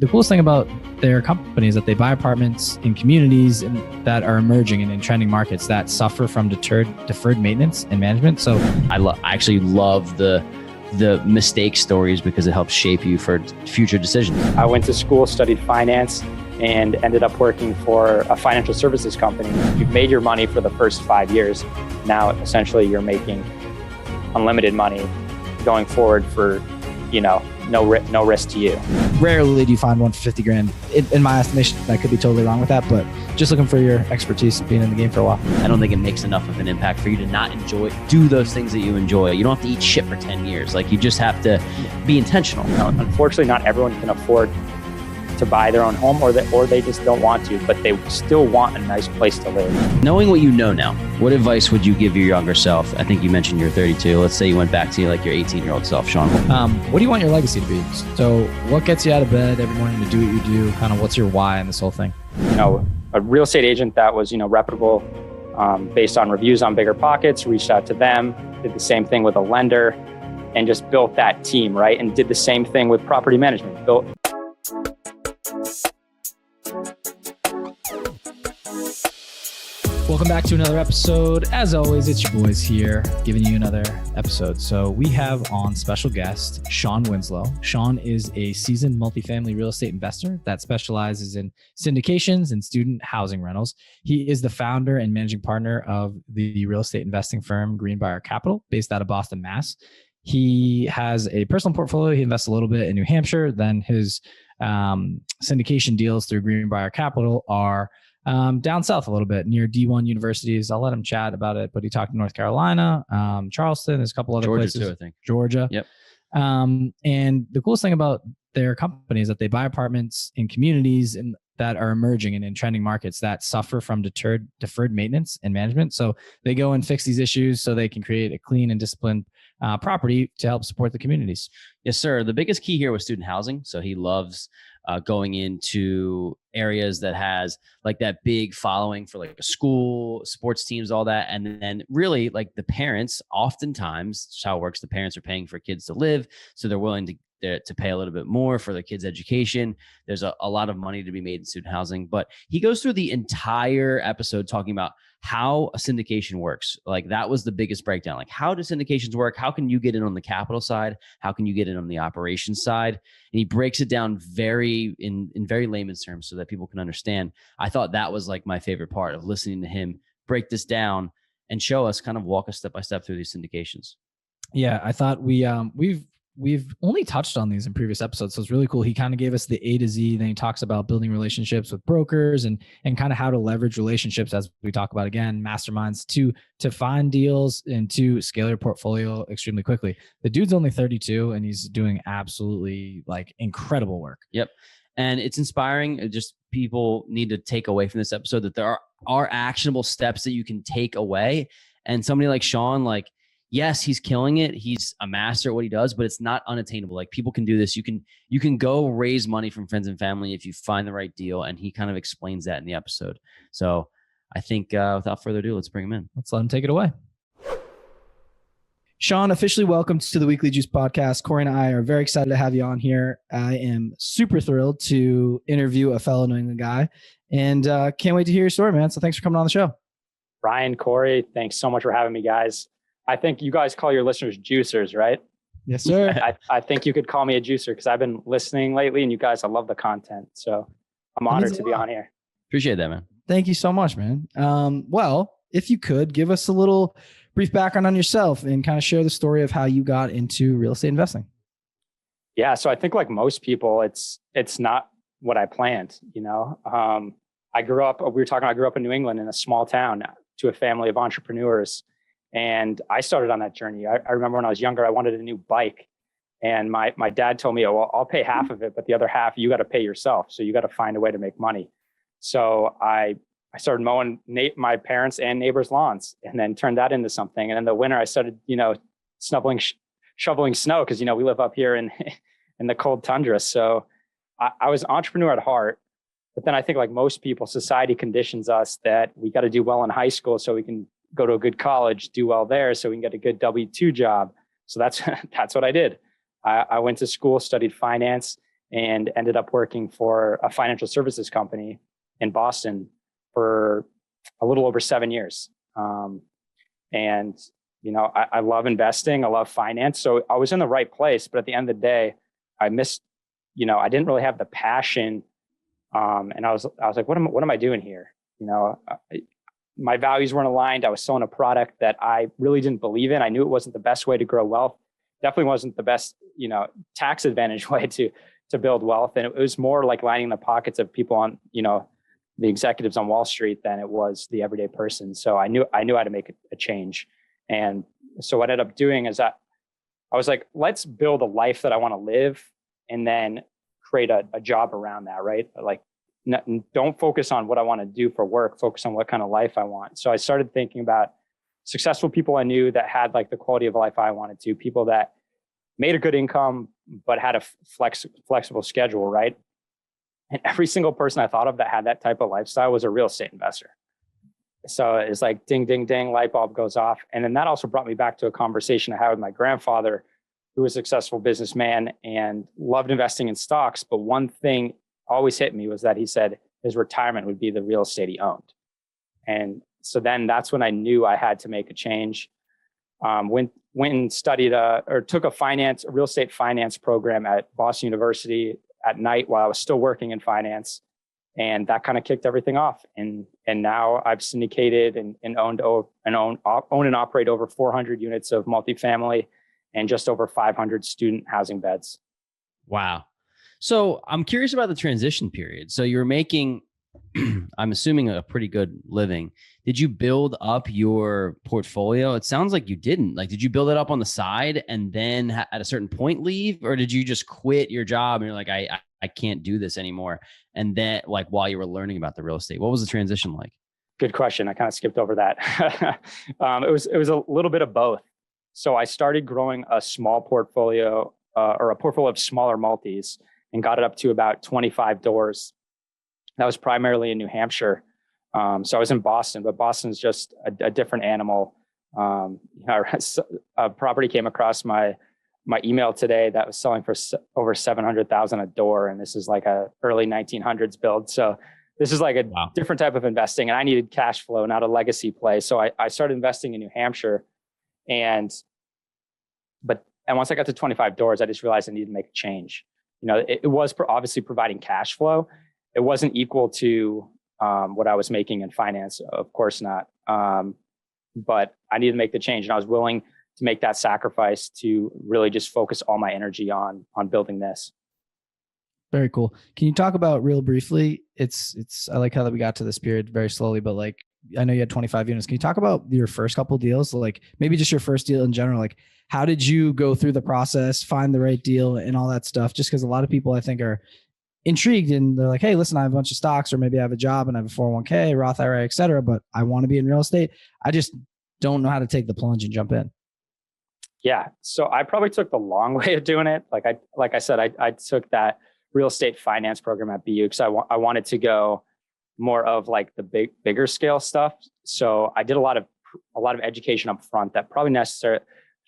The coolest thing about their company is that they buy apartments in communities that are emerging and in trending markets that suffer from deferred maintenance and management. So I actually love the mistake stories because it helps shape you for future decisions. I went to school, studied finance, and ended up working for a financial services company. You've made your money for the first 5 years. Now, essentially, you're making unlimited money going forward for, no risk to you. Rarely do you find one for 50 grand. In my estimation, I could be totally wrong with that, but just looking for your expertise being in the game for a while. I don't think it makes enough of an impact for you to not do those things that you enjoy. You don't have to eat shit for 10 years. Like, you just have to be intentional. Unfortunately, not everyone can afford to buy their own home, or they just don't want to, but they still want a nice place to live. Knowing what you know now, what advice would you give your younger self? I think you mentioned you're 32. Let's say you went back to your 18-year-old self, Shawn. What do you want your legacy to be? So what gets you out of bed every morning to do what you do? Kind of what's your why in this whole thing? A real estate agent that was, reputable, based on reviews on Bigger Pockets, reached out to them, did the same thing with a lender, and just built that team, right? And did the same thing with property management. Welcome back to another episode. As always, it's your boys here giving you another episode. So we have on special guest, Shawn Winslow. Shawn is a seasoned multifamily real estate investor that specializes in syndications and student housing rentals. He is the founder and managing partner of the real estate investing firm Greenbriar Capital, based out of Boston, Mass. He has a personal portfolio. He invests a little bit in New Hampshire. Then his syndication deals through Greenbriar Capital are down south a little bit near D1 universities. I'll let him chat about it, but he talked to North Carolina, Charleston, there's a couple other Georgia places. too, I think. Georgia. Yep. And the coolest thing about their company is that they buy apartments in communities that are emerging and in trending markets that suffer from deferred maintenance and management. So they go and fix these issues so they can create a clean and disciplined property to help support the communities. Yes, sir. The biggest key here was student housing. So he loves going into areas that has like that big following for like a school, sports teams, all that. And then really like the parents, oftentimes it's how it works. The parents are paying for kids to live. So they're willing to pay a little bit more for the kids' education. There's a lot of money to be made in student housing, but he goes through the entire episode talking about how a syndication works. Like, that was the biggest breakdown. Like, how do syndications work? How can you get in on the capital side? How can you get in on the operations side? And he breaks it down in very layman's terms so that people can understand. I thought that was like my favorite part of listening to him break this down and show us, kind of walk us step by step through these syndications. Yeah, I thought we've only touched on these in previous episodes, so it's really cool. He kind of gave us the A to Z. Then he talks about building relationships with brokers and kind of how to leverage relationships, as we talk about again, masterminds to find deals and to scale your portfolio extremely quickly. The dude's only 32 and he's doing absolutely like incredible work. Yep. And it's inspiring. Just people need to take away from this episode that there are actionable steps that you can take away. And somebody like Shawn, like, yes, he's killing it. He's a master at what he does, but it's not unattainable. Like, people can do this. You can go raise money from friends and family if you find the right deal. And he kind of explains that in the episode. So I think without further ado, let's bring him in. Let's let him take it away. Shawn, officially welcome to the Weekly Juice podcast. Corey and I are very excited to have you on here. I am super thrilled to interview a fellow New England guy, and can't wait to hear your story, man. So thanks for coming on the show. Ryan, Corey, thanks so much for having me, guys. I think you guys call your listeners juicers, right? Yes, sir. I think you could call me a juicer because I've been listening lately, and you guys, I love the content. So I'm honored to be on here. Appreciate that, man. Thank you so much, man. Well, if you could give us a little brief background on yourself and kind of share the story of how you got into real estate investing. Yeah. So I think like most people, it's not what I planned, I grew up in New England in a small town to a family of entrepreneurs. And I started on that journey. I remember when I was younger, I wanted a new bike. And my dad told me, oh, well, I'll pay half of it, but the other half, you got to pay yourself. So you got to find a way to make money. So I started mowing my parents' and neighbors' lawns, and then turned that into something. And in the winter, I started, shoveling snow because, we live up here in the cold tundra. So I was an entrepreneur at heart. But then I think like most people, society conditions us that we got to do well in high school so we can go to a good college, do well there so we can get a good W-2 job. So that's what I did. I went to school, studied finance, and ended up working for a financial services company in Boston for a little over 7 years. And, I love investing. I love finance. So I was in the right place, but at the end of the day, I missed, I didn't really have the passion. And I was like, what am I doing here? My values weren't aligned. I was selling a product that I really didn't believe in. I knew it wasn't the best way to grow wealth. Definitely wasn't the best, tax advantage way to build wealth. And it was more like lining the pockets of people on, the executives on Wall Street than it was the everyday person. So I knew how to make a change. And so what I ended up doing is that I was like, let's build a life that I want to live and then create a job around that, right? Like, don't focus on what I want to do for work, focus on what kind of life I want. So I started thinking about successful people I knew that had like the quality of life I wanted to, people that made a good income, but had a flexible schedule, right? And every single person I thought of that had that type of lifestyle was a real estate investor. So it's like ding, ding, ding, light bulb goes off. And then that also brought me back to a conversation I had with my grandfather, who was a successful businessman and loved investing in stocks. But one thing always hit me was that he said his retirement would be the real estate he owned. And so then that's when I knew I had to make a change. Went and studied or took a real estate finance program at Boston University at night while I was still working in finance. And that kind of kicked everything off. And now I've syndicated and own and operate over 400 units of multifamily and just over 500 student housing beds. Wow. So I'm curious about the transition period. So you're making, I'm assuming, a pretty good living. Did you build up your portfolio? It sounds like you didn't. Like, did you build it up on the side and then at a certain point leave? Or did you just quit your job and you're like, I can't do this anymore? And then like while you were learning about the real estate, what was the transition like? Good question. I kind of skipped over that. It was a little bit of both. So I started growing a small portfolio or a portfolio of smaller multis and got it up to about 25 doors. That was primarily in New Hampshire. So I was in Boston, but Boston's just a different animal. A property came across my email today that was selling for over $700,000 a door. And this is like a early 1900s build. So this is like a different type of investing. And I needed cash flow, not a legacy play. So I started investing in New Hampshire. And once I got to 25 doors, I just realized I needed to make a change. It was obviously providing cash flow. It wasn't equal to what I was making in finance, of course not. But I needed to make the change, and I was willing to make that sacrifice to really just focus all my energy on building this. Very cool. Can you talk about real briefly? I like how that we got to this period very slowly, but like, I know you had 25 units. Can you talk about your first couple of deals? Like maybe just your first deal in general, like how did you go through the process, find the right deal and all that stuff? Just because a lot of people I think are intrigued and they're like, hey, listen, I have a bunch of stocks, or maybe I have a job and I have a 401k, Roth IRA, et cetera, but I want to be in real estate. I just don't know how to take the plunge and jump in. Yeah. So I probably took the long way of doing it. Like I said, I took that real estate finance program at BU because I wanted to go more of like the bigger scale stuff. So I did a lot of education up front that probably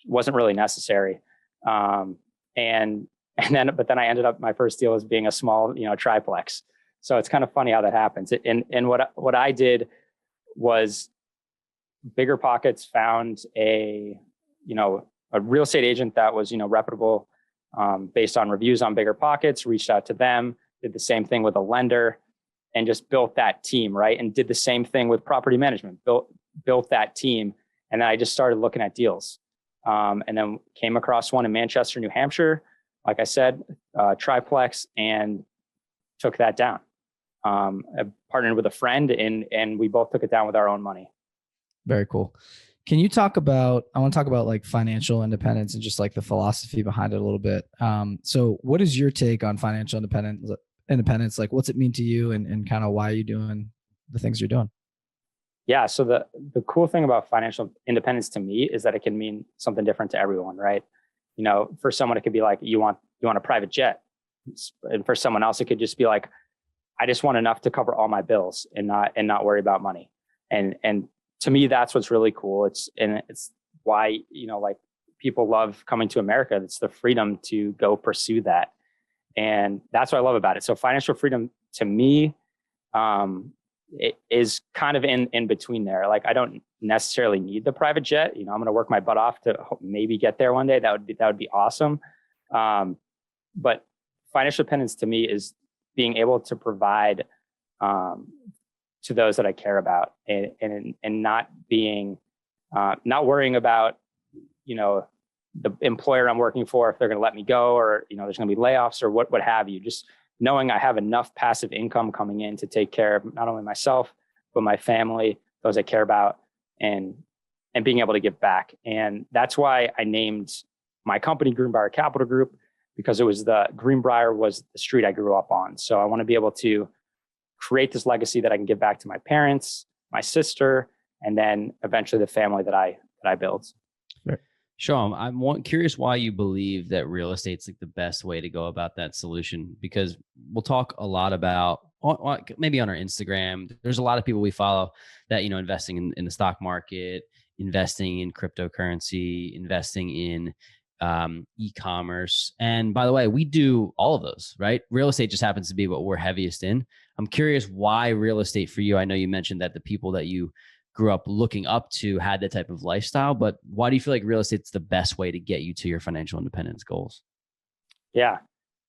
wasn't really necessary. But then I ended up, my first deal was being a small, triplex. So it's kind of funny how that happens. And what I did was Bigger Pockets found a real estate agent that was, reputable, based on reviews on Bigger Pockets, reached out to them, did the same thing with a lender and just built that team. Right. And did the same thing with property management, built that team. And then I just started looking at deals. And then came across one in Manchester, New Hampshire, like I said, triplex, and took that down. I partnered with a friend and we both took it down with our own money. Very cool. Can you I want to talk about like financial independence and just like the philosophy behind it a little bit. So what is your take on financial independence? Like what's it mean to you and kind of why are you doing the things you're doing? Yeah. So the cool thing about financial independence to me is that it can mean something different to everyone, right? For someone, it could be like, you want a private jet. And for someone else, it could just be like, I just want enough to cover all my bills and not worry about money. And to me, that's what's really cool. It's why, like people love coming to America. It's the freedom to go pursue that. And that's what I love about it. So financial freedom to me, it is kind of in between there. Like, I don't necessarily need the private jet. I'm going to work my butt off to maybe get there one day. That would be awesome. But financial independence to me is being able to provide to those that I care about, and not being not worrying about the employer I'm working for, if they're going to let me go, or there's going to be layoffs or what have you. Just knowing I have enough passive income coming in to take care of not only myself but my family, those I care about, and being able to give back. And that's why I named my company Greenbriar Capital Group, because it was Greenbriar was the street I grew up on. So I want to be able to create this legacy that I can give back to my parents, my sister, and then eventually the family that I build. Shawn, I'm curious why you believe that real estate's like the best way to go about that solution, because we'll talk a lot about, maybe on our Instagram, there's a lot of people we follow that, investing in the stock market, investing in cryptocurrency, investing in e-commerce. And by the way, we do all of those, right? Real estate just happens to be what we're heaviest in. I'm curious why real estate for you. I know you mentioned that the people that you grew up looking up to had that type of lifestyle, but why do you feel like real estate's the best way to get you to your financial independence goals? Yeah,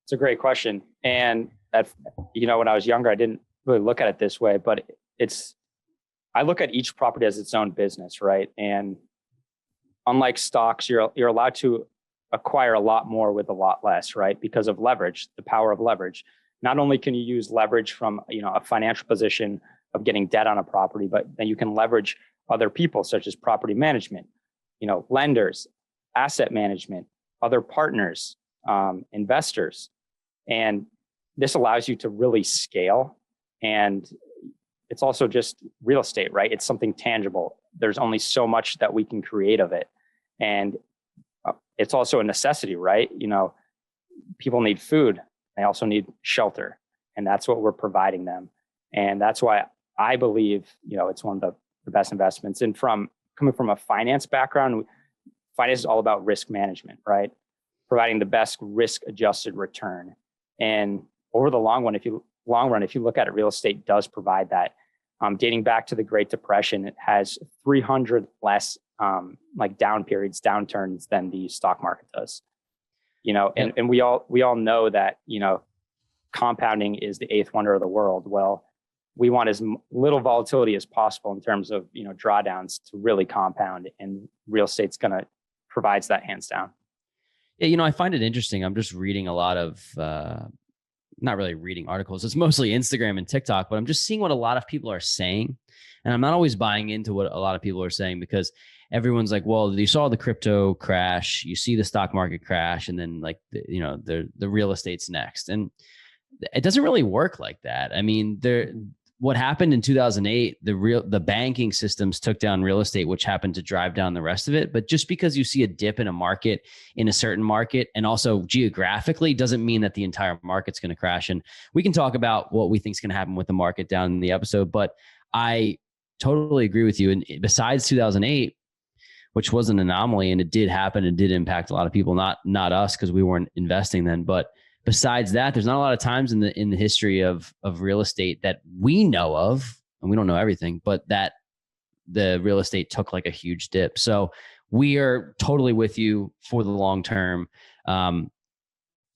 it's a great question. And when I was younger, I didn't really look at it this way, but I look at each property as its own business, right? And unlike stocks, you're allowed to acquire a lot more with a lot less, right? Because of leverage, the power of leverage. Not only can you use leverage from a financial position of getting debt on a property, but then you can leverage other people, such as property management, lenders, asset management, other partners, investors. And this allows you to really scale. And it's also just real estate, right? It's something tangible. There's only so much that we can create of it. And it's also a necessity, right? People need food. They also need shelter. And that's what we're providing them. And that's why I believe, it's one of the best investments. And coming from a finance background, finance is all about risk management, right? Providing the best risk-adjusted return. And over the long run, if you look at it, real estate does provide that. Dating back to the Great Depression, it has 300 less downturns than the stock market does. And we all know that compounding is the eighth wonder of the world. Well, we want as little volatility as possible in terms of drawdowns to really compound, and real estate's provides that hands down. Yeah, I find it interesting. I'm just reading a lot of not really reading articles. It's mostly Instagram and TikTok, but I'm just seeing what a lot of people are saying, and I'm not always buying into what a lot of people are saying, because everyone's like, well, you saw the crypto crash, you see the stock market crash, and then the real estate's next. And it doesn't really work like that. I mean, what happened in 2008, the banking systems took down real estate, which happened to drive down the rest of it. But just because you see a dip in a market, in a certain market, and also geographically, doesn't mean that the entire market's going to crash. And we can talk about what we think is going to happen with the market down in the episode. But I totally agree with you. And besides 2008, which was an anomaly, and it did happen and did impact a lot of people, not us, because we weren't investing then. But besides that, there's not a lot of times in the history of real estate that we know of, and we don't know everything, but that the real estate took like a huge dip. So we are totally with you for the long term. And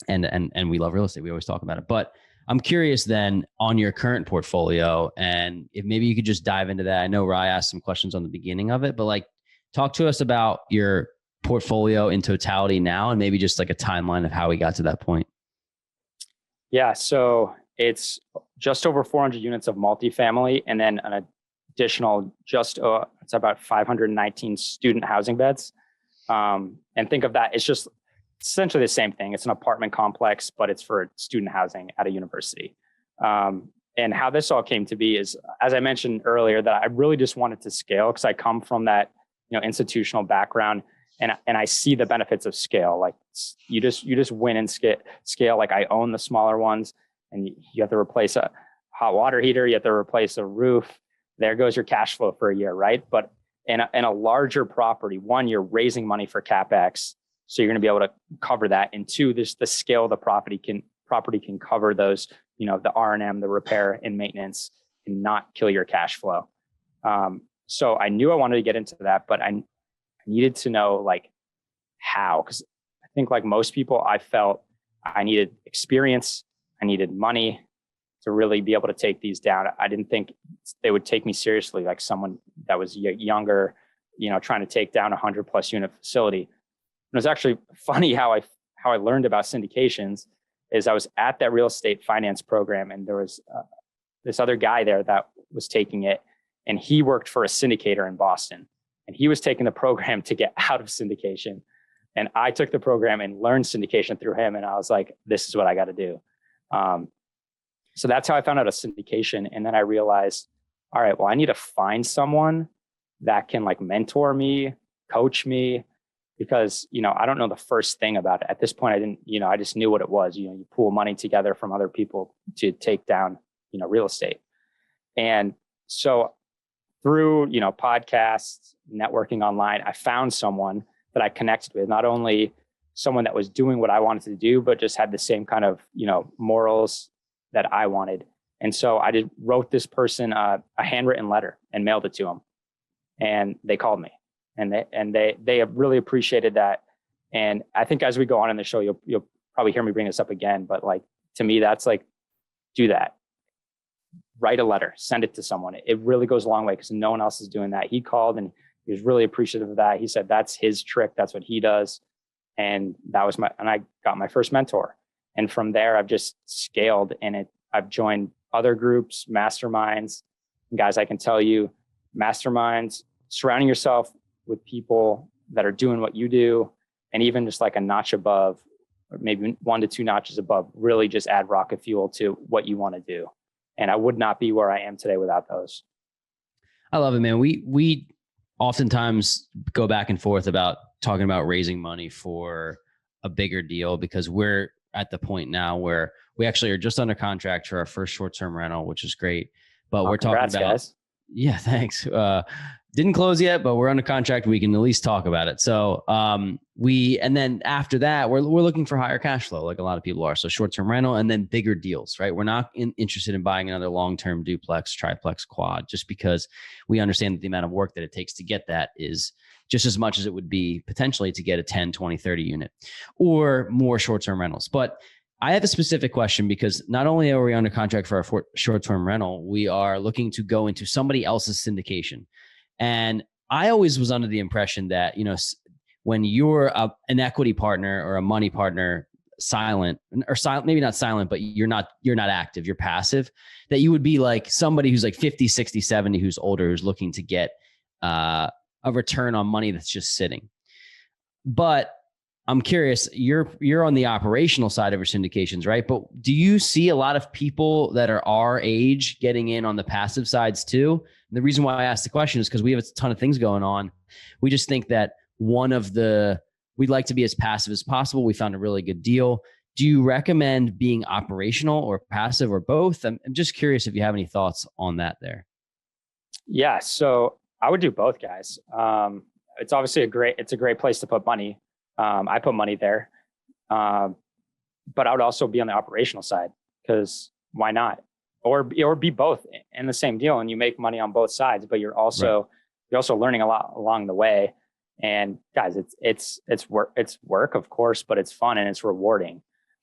we love real estate. We always talk about it. But I'm curious then on your current portfolio, and if maybe you could just dive into that. I know Rye asked some questions on the beginning of it, but talk to us about your portfolio in totality now, and maybe just like a timeline of how we got to that point. Yeah, so it's just over 400 units of multifamily, and then an additional it's about 519 student housing beds. And think of that, it's just essentially the same thing. It's an apartment complex, but it's for student housing at a university. And how this all came to be is, as I mentioned earlier, that I really just wanted to scale, because I come from that institutional background. And I see the benefits of scale. Like you just win and scale. Like I own the smaller ones, and you have to replace a hot water heater. You have to replace a roof. There goes your cash flow for a year, right? But in a larger property, one, you're raising money for CapEx, so you're going to be able to cover that. And two, the scale of the property can property can cover those, the R&M, the repair and maintenance, and not kill your cash flow. So I knew I wanted to get into that, but I needed to know like how, because I think like most people, I felt I needed experience, I needed money to really be able to take these down. I didn't think they would take me seriously, like someone that was younger, trying to take down a 100+ unit facility. And it was actually funny how I learned about syndications is I was at that real estate finance program, and there was this other guy there that was taking it, and he worked for a syndicator in Boston, and he was taking the program to get out of syndication. And I took the program and learned syndication through him. And I was like, this is what I got to do. So that's how I found out a syndication. And then I realized, all right, well, I need to find someone that can like mentor me, coach me, because, I don't know the first thing about it. At this point, I didn't, I just knew what it was. You pool money together from other people to take down, real estate. And so through, podcasts, networking online, I found someone that I connected with, not only someone that was doing what I wanted to do, but just had the same kind of, morals that I wanted. And so I wrote this person a handwritten letter and mailed it to them. And they called me, and they really appreciated that. And I think as we go on in the show, you'll probably hear me bring this up again, but like, to me, that's like, do that. Write a letter, send it to someone. It really goes a long way because no one else is doing that. He called and he was really appreciative of that. He said, that's his trick. That's what he does. And I got my first mentor. And from there, I've just scaled, and I've joined other groups, masterminds. And guys, I can tell you, masterminds, surrounding yourself with people that are doing what you do, and even just like a notch above, or maybe 1 to 2 notches above, really just add rocket fuel to what you want to do. And I would not be where I am today without those. I love it, man. We oftentimes go back and forth about talking about raising money for a bigger deal, because we're at the point now where we actually are just under contract for our first short-term rental, which is great. But we're talking about, guys. Yeah, thanks. Didn't close yet, but we're under contract. We can at least talk about it. So and then after that, we're looking for higher cash flow, like a lot of people are. So short-term rental and then bigger deals, right? We're not interested in buying another long-term duplex, triplex, quad, just because we understand that the amount of work that it takes to get that is just as much as it would be potentially to get a 10, 20, 30 unit or more short-term rentals. But I have a specific question, because not only are we under contract for our short-term rental, we are looking to go into somebody else's syndication. And I always was under the impression that, when you're an equity partner or a money partner, maybe not silent, but you're not active, you're passive, that you would be like somebody who's like 50, 60, 70, who's older, who's looking to get a return on money that's just sitting. But I'm curious, you're on the operational side of your syndications, right? But do you see a lot of people that are our age getting in on the passive sides too? And the reason why I asked the question is because we have a ton of things going on. We just think that we'd like to be as passive as possible. We found a really good deal. Do you recommend being operational or passive or both? I'm just curious if you have any thoughts on that there. Yeah, so I would do both, guys. It's obviously a great place to put money. I put money there, but I would also be on the operational side, because why not? Or be both in the same deal, and you make money on both sides, but you're also learning a lot along the way. And guys, it's work, of course, but it's fun and it's rewarding.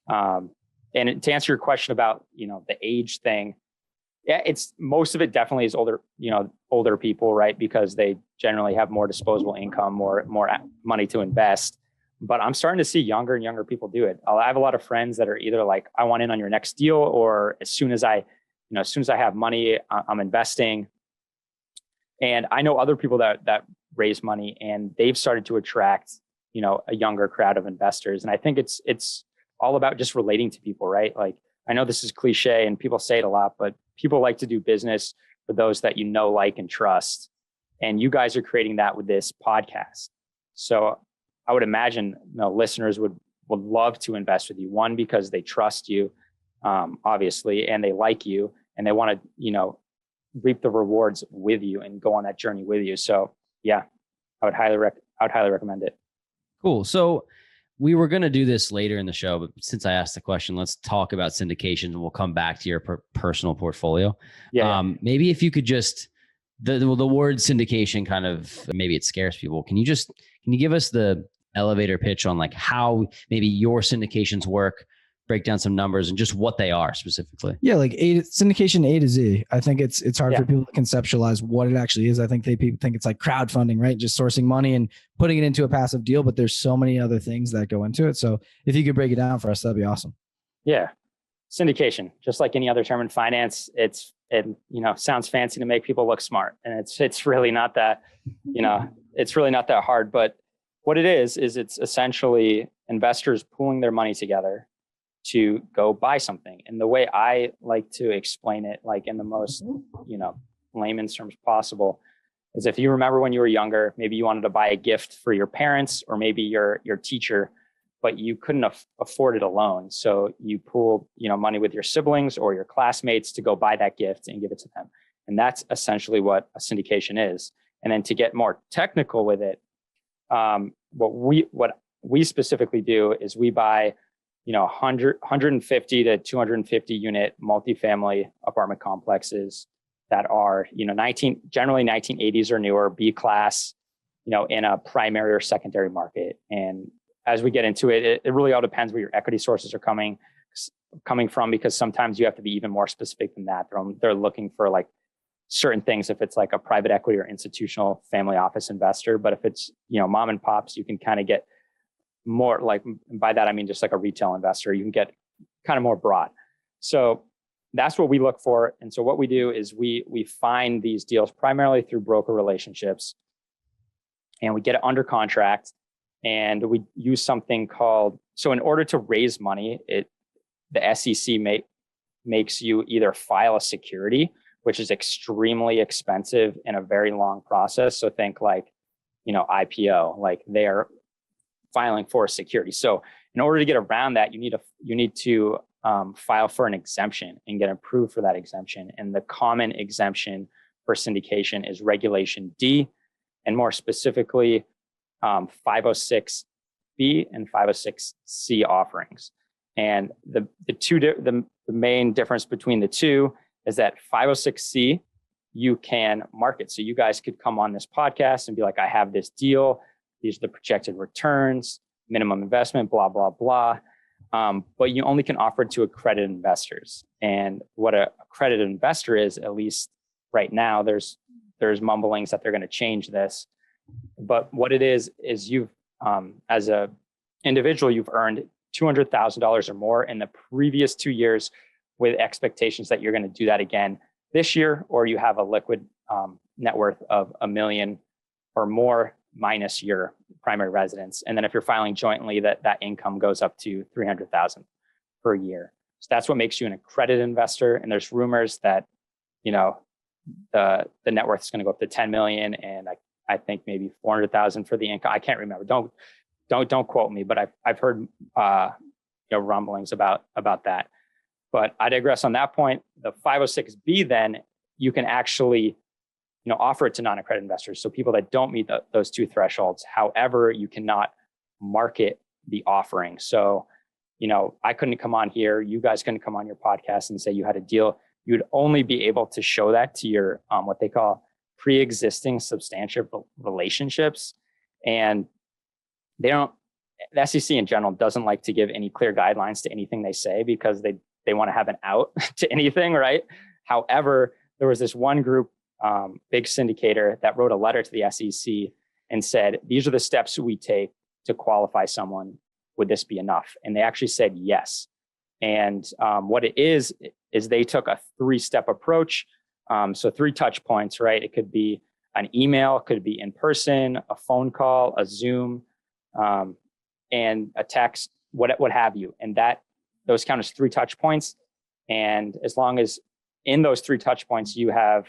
And to answer your question about the age thing, yeah, most of it definitely is older people, right? Because they generally have more disposable income, more money to invest. But I'm starting to see younger and younger people do it. I have a lot of friends that are either like, I want in on your next deal, or as soon as I have money, I'm investing. And I know other people that raise money, and they've started to attract, a younger crowd of investors. And I think it's all about just relating to people, right? Like, I know this is cliche and people say it a lot, but people like to do business with those that like, and trust. And you guys are creating that with this podcast. So I would imagine listeners would love to invest with you. One, because they trust you, obviously, and they like you, and they want to, reap the rewards with you and go on that journey with you. So yeah, I would highly recommend it. Cool. So we were going to do this later in the show, but since I asked the question, let's talk about syndications and we'll come back to your personal portfolio. Yeah. Maybe if you could just, the word syndication kind of, maybe it scares people. Can you give us the elevator pitch on like how maybe your syndications work, break down some numbers and just what they are specifically? Yeah, like syndication A to Z. I think it's hard for people to conceptualize what it actually is. I think people think it's like crowdfunding, right? Just sourcing money and putting it into a passive deal, but there's so many other things that go into it. So if you could break it down for us, that'd be awesome. Yeah. Syndication, just like any other term in finance, it sounds fancy to make people look smart. And it's really not that, it's really not that hard. But what it is it's essentially investors pooling their money together to go buy something. And the way I like to explain it, like in the most, layman's terms possible, is if you remember when you were younger, maybe you wanted to buy a gift for your parents or maybe your teacher, but you couldn't afford it alone. So you pooled, money with your siblings or your classmates to go buy that gift and give it to them. And that's essentially what a syndication is. And then to get more technical with it, what we specifically do is we buy 150 to 250 unit multifamily apartment complexes that are, generally 1980s or newer, B class, in a primary or secondary market. And as we get into it, it really all depends where your equity sources are coming from, because sometimes you have to be even more specific than that. They're looking for like certain things if it's like a private equity or institutional family office investor. But if it's, mom and pops, you can kind of get more like, by that I mean just like a retail investor, you can get kind of more broad. So that's what we look for. And so what we do is we find these deals primarily through broker relationships, and we get it under contract, and we use something called, so in order to raise money, the SEC makes you either file a security, which is extremely expensive and a very long process. So think like, IPO, like they're filing for a security. So in order to get around that, you need to file for an exemption and get approved for that exemption. And the common exemption for syndication is Regulation D, and more specifically, 506B and 506C offerings. And the main difference between the two is that 506C you can market. So you guys could come on this podcast and be like, I have this deal. These are the projected returns, minimum investment, blah, blah, blah. But you only can offer it to accredited investors. And what a accredited investor is, at least right now, there's mumblings that they're going to change this. But what it is you've, as a individual, you've earned $200,000 or more in the previous 2 years, with expectations that you're going to do that again this year, or you have a liquid net worth of $1 million or more minus your primary residence. And then if you're filing jointly, that income goes up to $300,000 per year. So that's what makes you an accredited investor. And there's rumors that, the net worth is going to go up to 10 million. And I think maybe 400,000 for the income. I can't remember. Don't quote me, but I've heard, rumblings about that. But I digress on that point. The 506B, then you can actually, offer it to non-accredited investors. So people that don't meet those two thresholds. However, you cannot market the offering. So, I couldn't come on here. You guys couldn't come on your podcast and say you had a deal. You'd only be able to show that to your, what they call pre-existing substantial relationships. And the SEC in general doesn't like to give any clear guidelines to anything they say, because they want to have an out to anything, right? However, there was this one group, big syndicator, that wrote a letter to the SEC and said, these are the steps we take to qualify someone. Would this be enough? And they actually said yes. And what it is they took a 3-step approach. So 3 touch points, right? It could be an email, could be in person, a phone call, a Zoom, and a text, what have you. And those count as 3 touch points. And as long as in those 3 touch points, you have,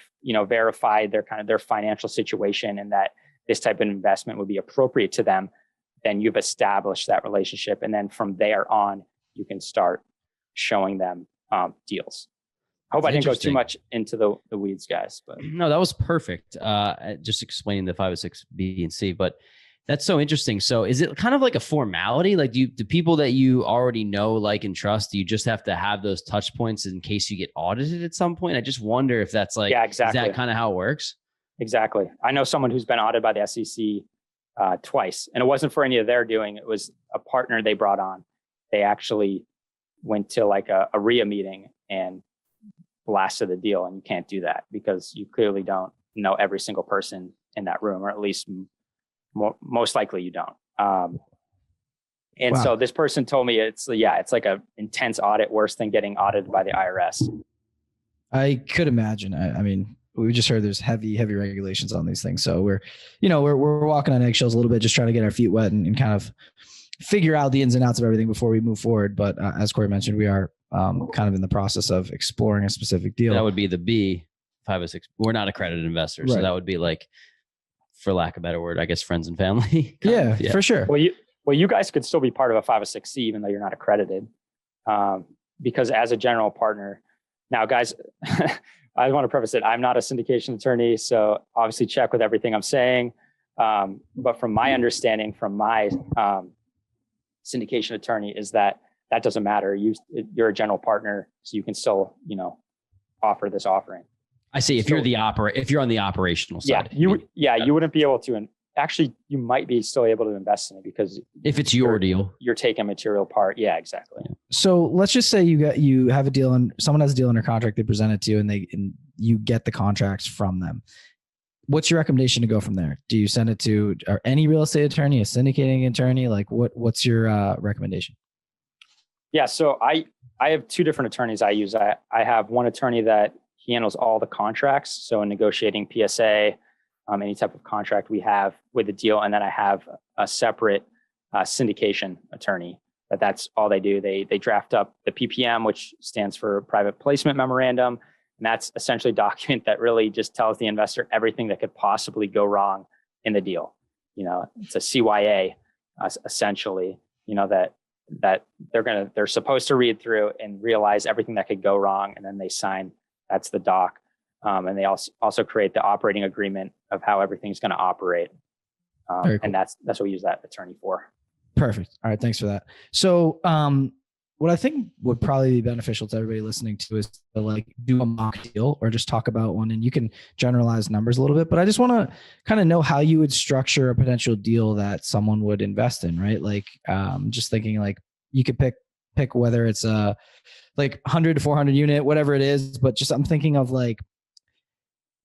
verified their financial situation and that this type of investment would be appropriate to them, then you've established that relationship. And then from there on, you can start showing them deals. I hope I didn't go too much into the weeds, guys. But no, that was perfect. Just explaining the 506B and C. But That's so interesting. So is it kind of like a formality? Like do people that you already know, like, and trust, do you just have to have those touch points in case you get audited at some point? I just wonder if that's like, Yeah, exactly. Is that kind of how it works? Exactly. I know someone who's been audited by the SEC twice, and it wasn't for any of their doing. It was a partner they brought on. They actually went to like a RIA meeting and blasted the deal, and you can't do that because you clearly don't know every single person in that room, or at least most likely you don't. And so this person told me it's like a intense audit, worse than getting audited by the IRS. I could imagine. I mean, we just heard there's heavy regulations on these things. So we're walking on eggshells a little bit, just trying to get our feet wet and kind of figure out the ins and outs of everything before we move forward. But as Corey mentioned, we are kind of in the process of exploring a specific deal. That would be the B506. We're not accredited investors. Right. So that would be like, for lack of a better word, I guess, friends and family. Yeah, for sure. Well, you guys could still be part of a 506C even though you're not accredited, because as a general partner, now guys, I want to preface it. I'm not a syndication attorney, so obviously check with everything I'm saying. But from my understanding, from my syndication attorney, is that doesn't matter. You're a general partner, so you can still, offer this offering. I see. If you're on the operational side, you wouldn't be able to. And actually, you might be still able to invest in it because if it's your deal, you're taking material part. Yeah, exactly. So let's just say you have a deal and someone has a deal under contract. They present it to you, and you get the contracts from them. What's your recommendation to go from there? Do you send it to any real estate attorney, a syndicating attorney? Like what's your recommendation? Yeah, so I have two different attorneys I use. I have one attorney that he handles all the contracts. So in negotiating PSA, any type of contract we have with the deal. And then I have a separate syndication attorney that's all they do. They draft up the PPM, which stands for private placement memorandum. And that's essentially a document that really just tells the investor everything that could possibly go wrong in the deal. It's a CYA, essentially, that they're supposed to read through and realize everything that could go wrong. And then they sign. That's the doc. And they also create the operating agreement of how everything's going to operate. Cool. And that's what we use that attorney for. Perfect. All right. Thanks for that. So what I think would probably be beneficial to everybody listening to is to do a mock deal or just talk about one, and you can generalize numbers a little bit, but I just want to kind of know how you would structure a potential deal that someone would invest in, right? Just thinking you could pick whether it's a 100 to 400 unit, whatever it is, but just I'm thinking of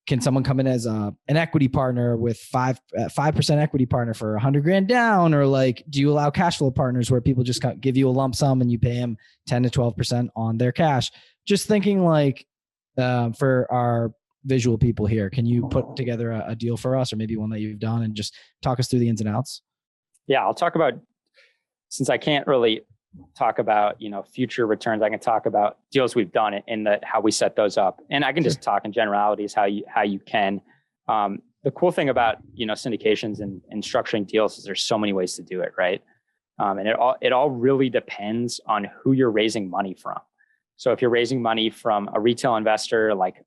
can someone come in as an equity partner with 5% equity partner for $100,000 down, or do you allow cash flow partners where people just give you a lump sum and you pay them 10 to 12% on their cash? Just thinking for our visual people here, can you put together a deal for us, or maybe one that you've done, and just talk us through the ins and outs? Yeah, I'll talk about, since I can't really talk about future returns, I can talk about deals we've done and how we set those up, and I can just talk in generalities how you can. The cool thing about syndications and structuring deals is there's so many ways to do it, right? And it all really depends on who you're raising money from. So if you're raising money from a retail investor like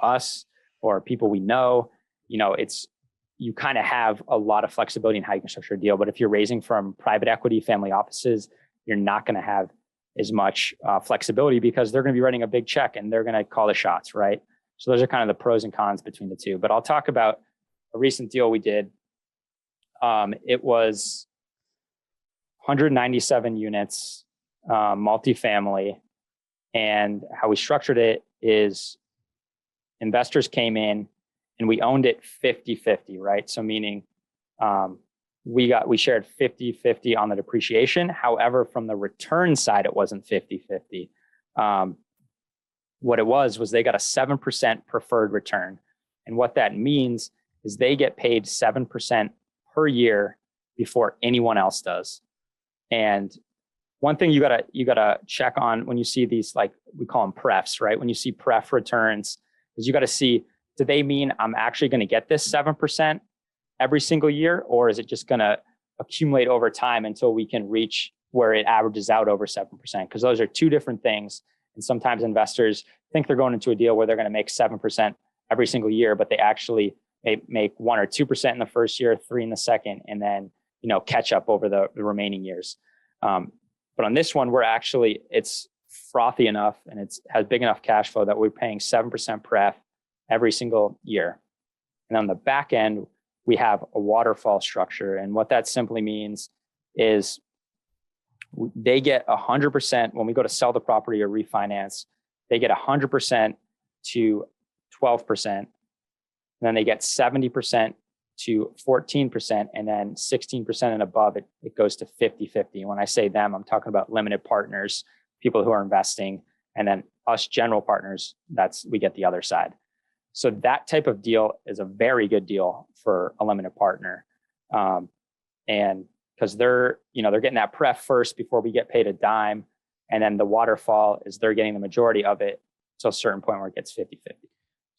us or people we know, you kind of have a lot of flexibility in how you can structure a deal. But if you're raising from private equity, family offices, you're not going to have as much flexibility because they're going to be writing a big check and they're going to call the shots, right? So those are kind of the pros and cons between the two. But I'll talk about a recent deal we did. It was 197 units, multifamily. And how we structured it is investors came in and we owned it 50-50, right? So meaning we shared 50-50 on the depreciation. However, from the return side, it wasn't 50-50. What it was they got a 7% preferred return. And what that means is they get paid 7% per year before anyone else does. And one thing you gotta check on when you see these, we call them prefs, right? When you see pref returns, is you got to see, do they mean I'm actually going to get this 7% every single year, or is it just going to accumulate over time until we can reach where it averages out over 7%? Because those are two different things. And sometimes investors think they're going into a deal where they're going to make 7% every single year, but they actually make 1 or 2% in the first year, 3% in the second, and then catch up over the remaining years. But on this one, it's frothy enough and has big enough cash flow that we're paying 7% pref every single year. And on the back end, we have a waterfall structure. And what that simply means is they get 100% when we go to sell the property or refinance, they get 100% to 12%. And then they get 70% to 14%, and then 16% and above, it goes to 50-50. And when I say them, I'm talking about limited partners, people who are investing, and then us general partners, we get the other side. So that type of deal is a very good deal for a limited partner. And because they're getting that pref first before we get paid a dime. And then the waterfall is they're getting the majority of it to a certain point where it gets 50-50.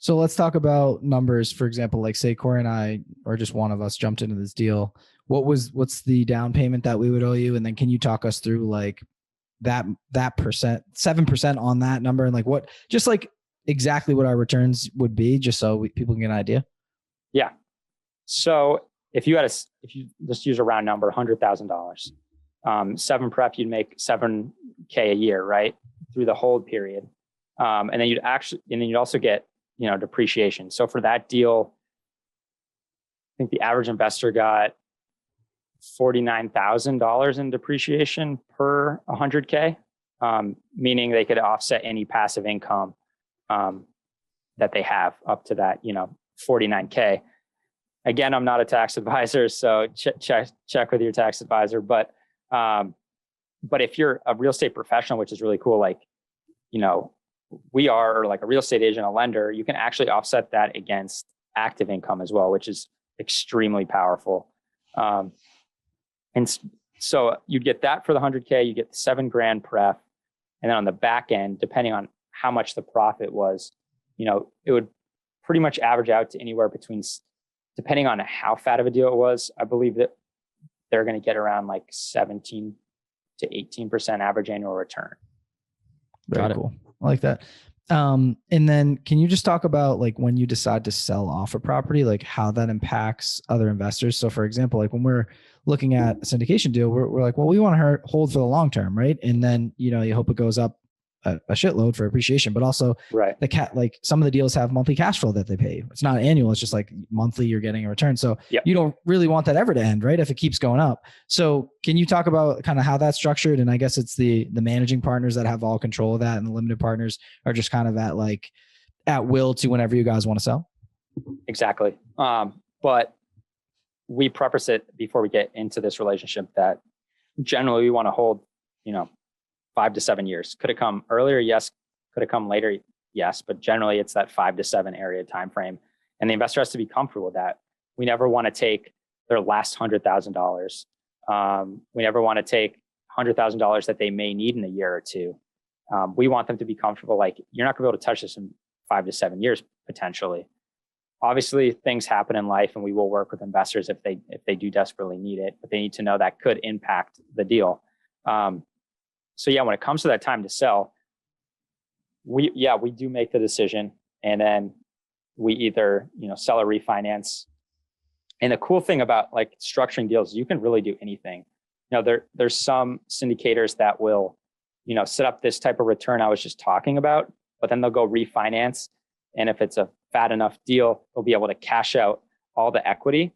So let's talk about numbers. For example, like say Corey and I, or just one of us jumped into this deal. What's the down payment that we would owe you? And then can you talk us through like that percent, 7% on that number, and like just like exactly what our returns would be, just so people can get an idea? Yeah. So if you just use a round number, $100,000, 7 prep, you'd make $7K a year, right? Through the hold period. And then you'd also get, depreciation. So for that deal, I think the average investor got $49,000 in depreciation per 100K, meaning they could offset any passive income that they have up to that, 49K. Again, I'm not a tax advisor, so check with your tax advisor. But if you're a real estate professional, which is really cool, like, we are, or like a real estate agent, a lender, you can actually offset that against active income as well, which is extremely powerful. And so you'd get that for the 100K, you get the $7,000 pref. And then on the back end, depending on how much the profit was, it would pretty much average out to anywhere between, depending on how fat of a deal it was, I believe that they're going to get around like 17 to 18% average annual return. Very cool. I like that. And then can you just talk about like when you decide to sell off a property, like how that impacts other investors? So for example, like when we're looking at a syndication deal, we're like, well, we want to hold for the long term, right? And then, you hope it goes up a shitload for appreciation, but also right. Like some of the deals have monthly cash flow that they pay. It's not annual. It's just like monthly you're getting a return. So You don't really want that ever to end, right? If it keeps going up. So can you talk about kind of how that's structured? And I guess it's the managing partners that have all control of that, and the limited partners are just kind of at will to whenever you guys want to sell. Exactly. But we preface it before we get into this relationship that generally we want to hold, 5 to 7 years. Could it come earlier? Yes. Could it come later? Yes. But generally it's that 5 to 7 area time frame. And the investor has to be comfortable with that. We never want to take their last $100,000. We never want to take $100,000 that they may need in a year or two. We want them to be comfortable. Like, you're not going to be able to touch this in 5 to 7 years, potentially. Obviously things happen in life, and we will work with investors if they do desperately need it, but they need to know that could impact the deal. So when it comes to that time to sell, we do make the decision, and then we either, sell or refinance. And the cool thing about like structuring deals, you can really do anything. There's some syndicators that will, set up this type of return I was just talking about, but then they'll go refinance. And if it's a fat enough deal, they'll be able to cash out all the equity.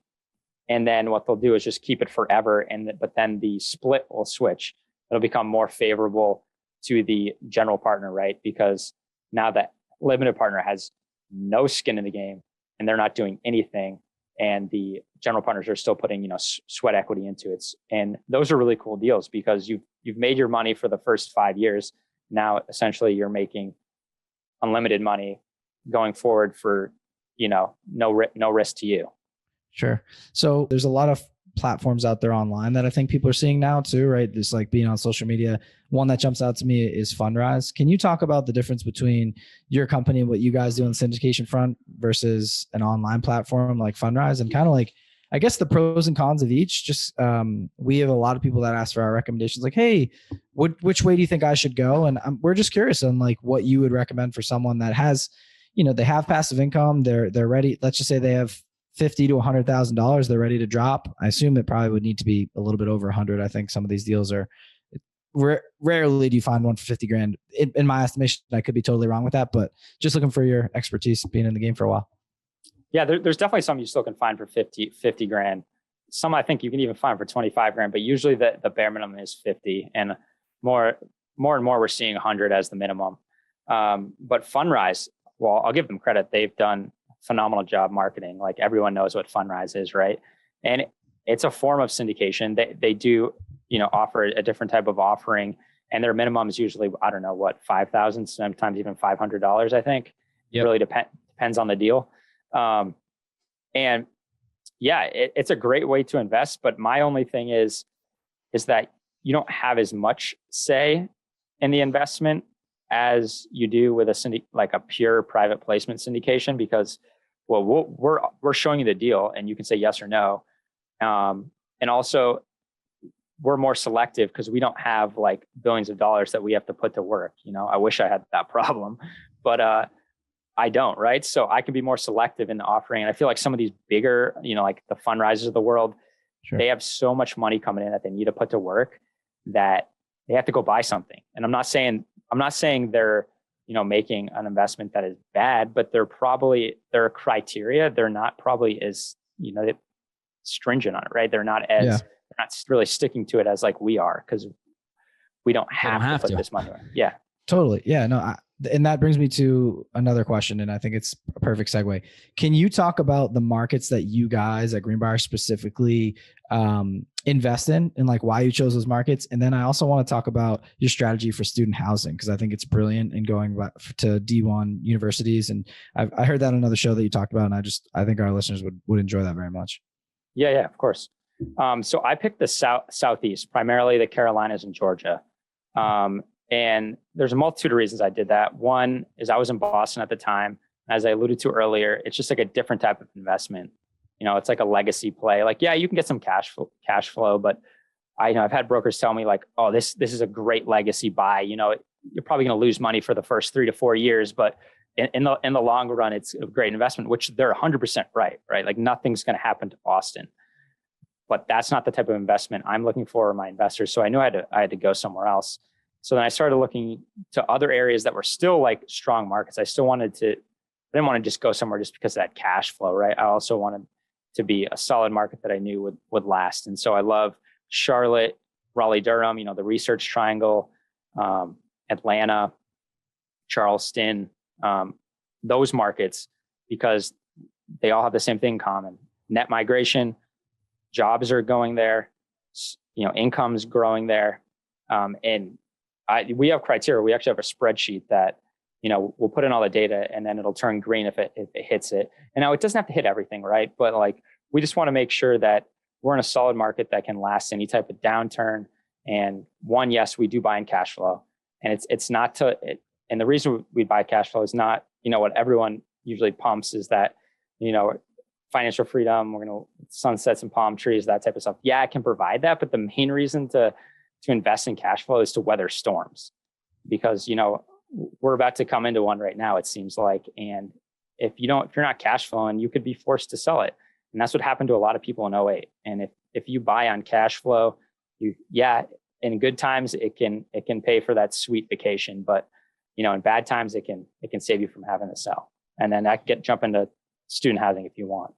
And then what they'll do is just keep it forever. But then the split will switch. It'll become more favorable to the general partner, right? Because now that limited partner has no skin in the game and they're not doing anything, and the general partners are still putting, sweat equity into it. And those are really cool deals because you've made your money for the first 5 years. Now, essentially you're making unlimited money going forward for, no risk to you. Sure. So there's a lot of platforms out there online that I think people are seeing now too, right? Just like being on social media. One that jumps out to me is Fundrise. Can you talk about the difference between your company and what you guys do on the syndication front versus an online platform like Fundrise, and kind of like, I guess, the pros and cons of each? Just we have a lot of people that ask for our recommendations, like, hey, which way do you think I should go? And we're just curious on like what you would recommend for someone that has, they have passive income, they're ready. Let's just say they have $50 to $100,000, they're ready to drop. I assume it probably would need to be a little bit over 100. I think some of these deals are rarely do you find one for 50 grand. In my estimation, I could be totally wrong with that, but just looking for your expertise being in the game for a while. Yeah, there's definitely some you still can find for 50 grand. Some I think you can even find for 25 grand, but usually the bare minimum is 50, and more and more we're seeing 100 as the minimum. But Fundrise, well, I'll give them credit. They've done a phenomenal job marketing. Like everyone knows what Fundrise is, right? And it's a form of syndication. They do, offer a different type of offering, and their minimum is usually, I don't know what, $5,000, sometimes even $500, I think. Yep. It really depends on the deal. And yeah, it's a great way to invest. But my only thing is that you don't have as much say in the investment as you do with like a pure private placement syndication, because, well, we're showing you the deal and you can say yes or no. And also we're more selective because we don't have like billions of dollars that we have to put to work. I wish I had that problem, but, I don't, right? So I can be more selective in the offering. And I feel like some of these bigger, like the Fundrisers of the world, sure, they have so much money coming in that they need to put to work that they have to go buy something. And I'm not saying they're, making an investment that is bad, but their criteria, they're not probably as, stringent on it, right? They're not really sticking to it as like we are, because we don't have to put this money in. Yeah. Totally. Yeah. No, and that brings me to another question, and I think it's a perfect segue. Can you talk about the markets that you guys at Greenbriar specifically invest in, and like why you chose those markets? And then I also want to talk about your strategy for student housing, because I think it's brilliant in going to D1 universities. And I heard that on another show that you talked about, and I think our listeners would enjoy that very much. Yeah, of course. So I picked the Southeast, primarily the Carolinas and Georgia. And there's a multitude of reasons I did that. One is I was in Boston at the time. As I alluded to earlier, it's just like a different type of investment. It's like a legacy play. Like, yeah, you can get some cash flow, but I've had brokers tell me like, oh, this is a great legacy buy. You're probably going to lose money for the first 3 to 4 years, but in the long run, it's a great investment, which they're 100% right? Like nothing's going to happen to Boston, but that's not the type of investment I'm looking for my investors. So I knew I had to go somewhere else. So then I started looking to other areas that were still like strong markets. I didn't want to just go somewhere just because of that cash flow, right? I also wanted to be a solid market that I knew would last. And so I love Charlotte, Raleigh-Durham, the Research Triangle, Atlanta, Charleston, those markets, because they all have the same thing in common. Net migration, jobs are going there, income's growing there. And we have criteria. We actually have a spreadsheet that, we'll put in all the data and then it'll turn green if it hits it. And now it doesn't have to hit everything, right? But like, we just want to make sure that we're in a solid market that can last any type of downturn. And one, yes, we do buy in cash flow, and it's not and the reason we buy cash flow is not, what everyone usually pumps is that, financial freedom, we're going to sunsets and palm trees, that type of stuff. Yeah, it can provide that. But the main reason to invest in cash flow is to weather storms, because, we're about to come into one right now, it seems like. And if you're not cash flowing, you could be forced to sell it. And that's what happened to a lot of people in 2008. And if you buy on cash flow, in good times, it can pay for that sweet vacation. But, in bad times, it can save you from having to sell. And then I can jump into student housing if you want.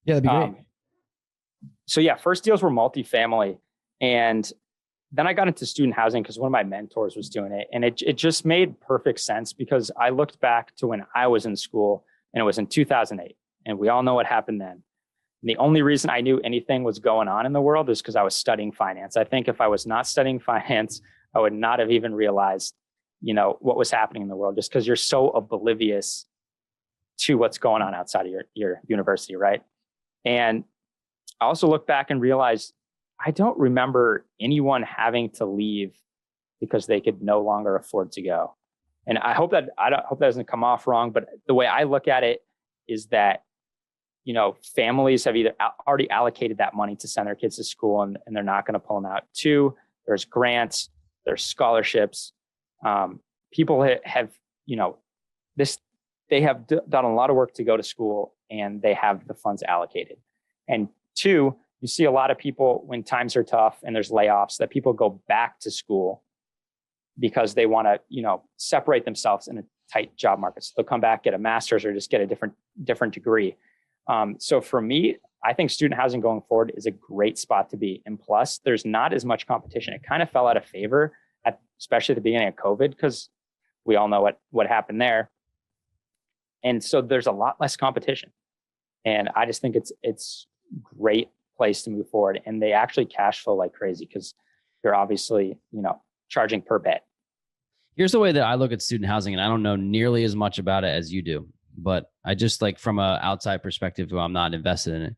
Yeah, that'd be great. So yeah, first deals were multifamily. And then I got into student housing because one of my mentors was doing it. And it just made perfect sense, because I looked back to when I was in school, and it was in 2008. And we all know what happened then. And the only reason I knew anything was going on in the world is because I was studying finance. I think if I was not studying finance, I would not have even realized, what was happening in the world, just because you're so oblivious to what's going on outside of your university, right? And I also look back and realize I don't remember anyone having to leave because they could no longer afford to go. And I hope that doesn't come off wrong, but the way I look at it is that, families have either already allocated that money to send their kids to school, and they're not going to pull them out. Two, there's grants, there's scholarships. People have, they have done a lot of work to go to school, and they have the funds allocated. And two, you see a lot of people when times are tough and there's layoffs that people go back to school because they want to, separate themselves in a tight job market. So they'll come back, get a master's or just get a different degree. So for me, I think student housing going forward is a great spot to be. And plus, there's not as much competition. It kind of fell out of favor, especially at the beginning of COVID, because we all know what happened there. And so there's a lot less competition. And I just think it's great place to move forward. And they actually cash flow like crazy because you're obviously, charging per bed. Here's the way that I look at student housing, and I don't know nearly as much about it as you do, but I just like from an outside perspective, who I'm not invested in it,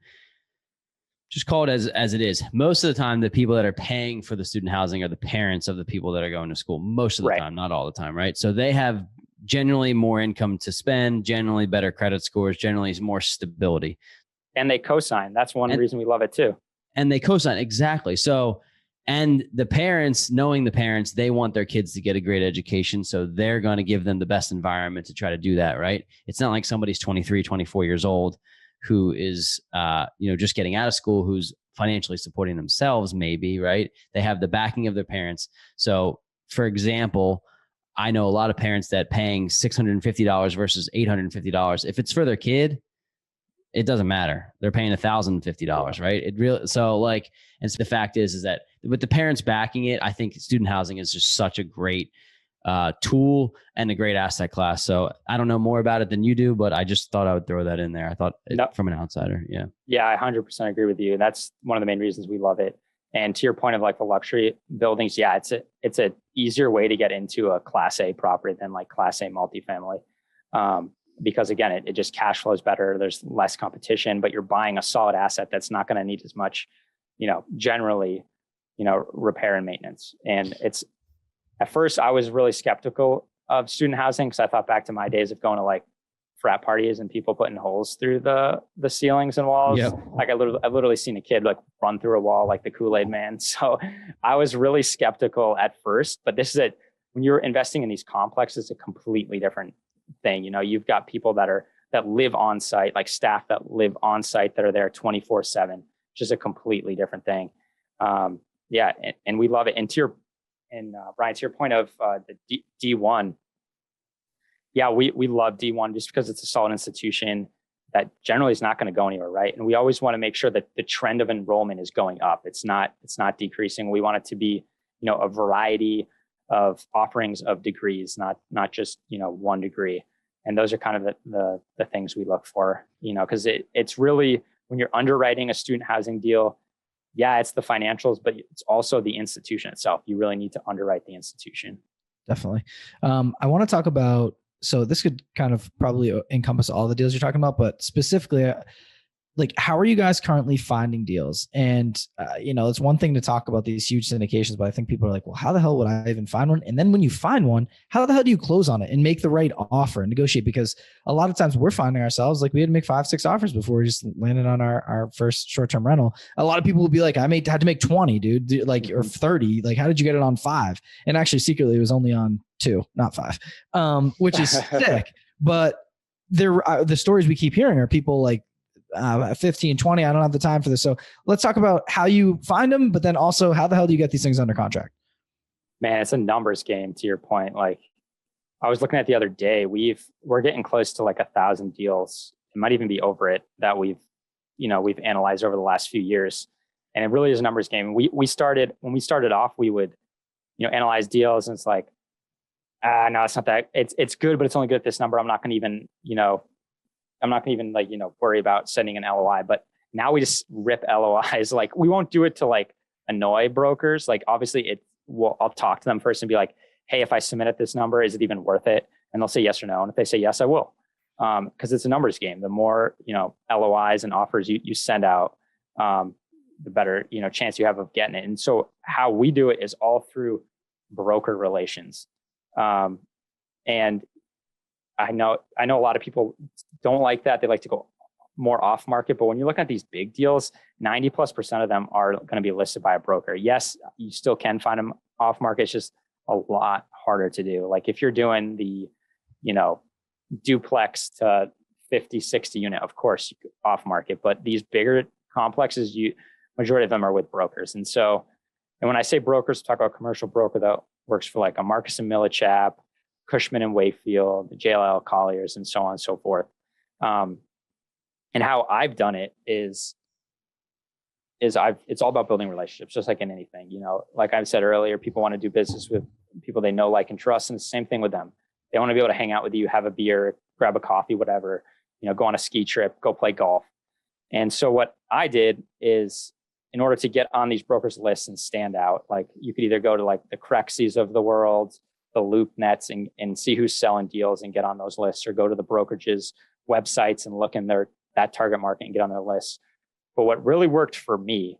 just call it as it is. Most of the time, the people that are paying for the student housing are the parents of the people that are going to school. Most of the time, not all the time, right? So they have generally more income to spend, generally better credit scores, generally more stability. And they co-sign. That's one reason we love it too. And they co-sign, exactly. So, and the parents, knowing the parents, they want their kids to get a great education. So they're going to give them the best environment to try to do that, right? It's not like somebody's 23, 24 years old who is, just getting out of school, who's financially supporting themselves, maybe, right? They have the backing of their parents. So for example, I know a lot of parents that paying $650 versus $850. If it's for their kid, it doesn't matter. They're paying $1,050, right? And so the fact is that with the parents backing it, I think student housing is just such a great tool and a great asset class. So I don't know more about it than you do, but I just thought I would throw that in there. I thought from an outsider. Yeah. Yeah, I 100% agree with you. That's one of the main reasons we love it. And to your point of like the luxury buildings, yeah, it's a easier way to get into a Class A property than like Class A multifamily. Because again, it just cash flows better. There's less competition, but you're buying a solid asset that's not going to need as much, generally, repair and maintenance. And at first I was really skeptical of student housing because I thought back to my days of going to like frat parties and people putting holes through the ceilings and walls. Yep. Like I've literally seen a kid like run through a wall like the Kool-Aid man. So I was really skeptical at first, but when you're investing in these complexes, it's a completely different thing. You've got people that live on site, like staff that live on site that are there 24/7, which is a completely different thing. And we love it. And Brian, to your point of the D1, yeah, we love D1 just because it's a solid institution that generally is not going to go anywhere, right? And we always want to make sure that the trend of enrollment is going up. It's not decreasing. We want it to be, a variety of offerings of degrees, not just, one degree. And those are kind of the things we look for, because it's really, when you're underwriting a student housing deal, yeah, it's the financials, but it's also the institution itself. You really need to underwrite the institution. Definitely. I want to talk about, so this could kind of probably encompass all the deals you're talking about, but specifically, like, how are you guys currently finding deals? And, it's one thing to talk about these huge syndications, but I think people are like, well, how the hell would I even find one? And then when you find one, how the hell do you close on it and make the right offer and negotiate? Because a lot of times we're finding ourselves like we had to make 5-6 offers before we just landed on our first short-term rental. A lot of people will be like, had to make 20, dude, like, or 30. Like, how did you get it on 5? And actually secretly it was only on 2, not 5, which is sick. But the stories we keep hearing are people like, 15, 20. I don't have the time for this. So let's talk about how you find them, but then also how the hell do you get these things under contract? Man, it's a numbers game to your point. Like I was looking at the other day, we're getting close to like 1,000 deals. It might even be over it that we've analyzed over the last few years. And it really is a numbers game. When we started off, we would, analyze deals and it's like, no, it's not that. It's good, but it's only good at this number. I'm not going to even worry about sending an LOI, but now we just rip LOIs. Like we won't do it to like annoy brokers. Like obviously I'll talk to them first and be like, hey, if I submit at this number, is it even worth it? And they'll say yes or no. And if they say yes, I will. Cause it's a numbers game. The more, LOIs and offers you send out, the better, chance you have of getting it. And so how we do it is all through broker relations. And I know a lot of people don't like that. They like to go more off market, but when you're looking at these big deals, 90+% of them are going to be listed by a broker. Yes, you still can find them off market. It's just a lot harder to do. Like if you're doing the, duplex to 50, 60 unit, of course, off market, but these bigger complexes, majority of them are with brokers. And when I say brokers, talk about commercial broker that works for like a Marcus and Millichap, Cushman and Wakefield, the JLL Colliers, and so on and so forth. And how I've done it is it's all about building relationships, just like in anything. Like I said earlier, people want to do business with people they know, like, and trust, and it's the same thing with them. They want to be able to hang out with you, have a beer, grab a coffee, whatever, go on a ski trip, go play golf. And so what I did is, in order to get on these brokers lists and stand out, like, you could either go to like the Crexies of the world, the LoopNets, and see who's selling deals and get on those lists, or go to the brokerages websites and look in that target market and get on their lists. But what really worked for me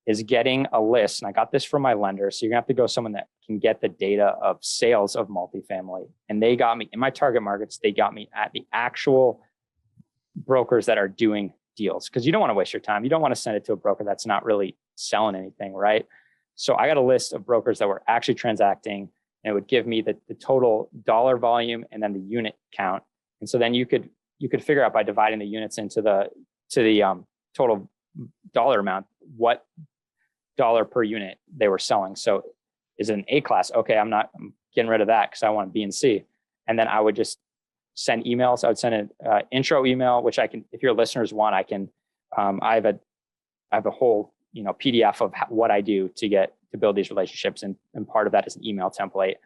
is getting a list. And I got this from my lender. So you're gonna have to go someone that can get the data of sales of multifamily. And they got me in my target markets. They got me at the actual brokers that are doing deals, because you don't want to waste your time. You don't want to send it to a broker that's not really selling anything, right? So I got a list of brokers that were actually transacting, and it would give me the total dollar volume and then the unit count. And so then you could figure out by dividing the units into the total dollar amount, what dollar per unit they were selling. So is it an A class? Okay, I'm getting rid of that because I want B and C. And then I would just send emails. I would send an intro email, which I can, if your listeners want, I can. I have a whole PDF of what I do to build these relationships, and part of that is an email template.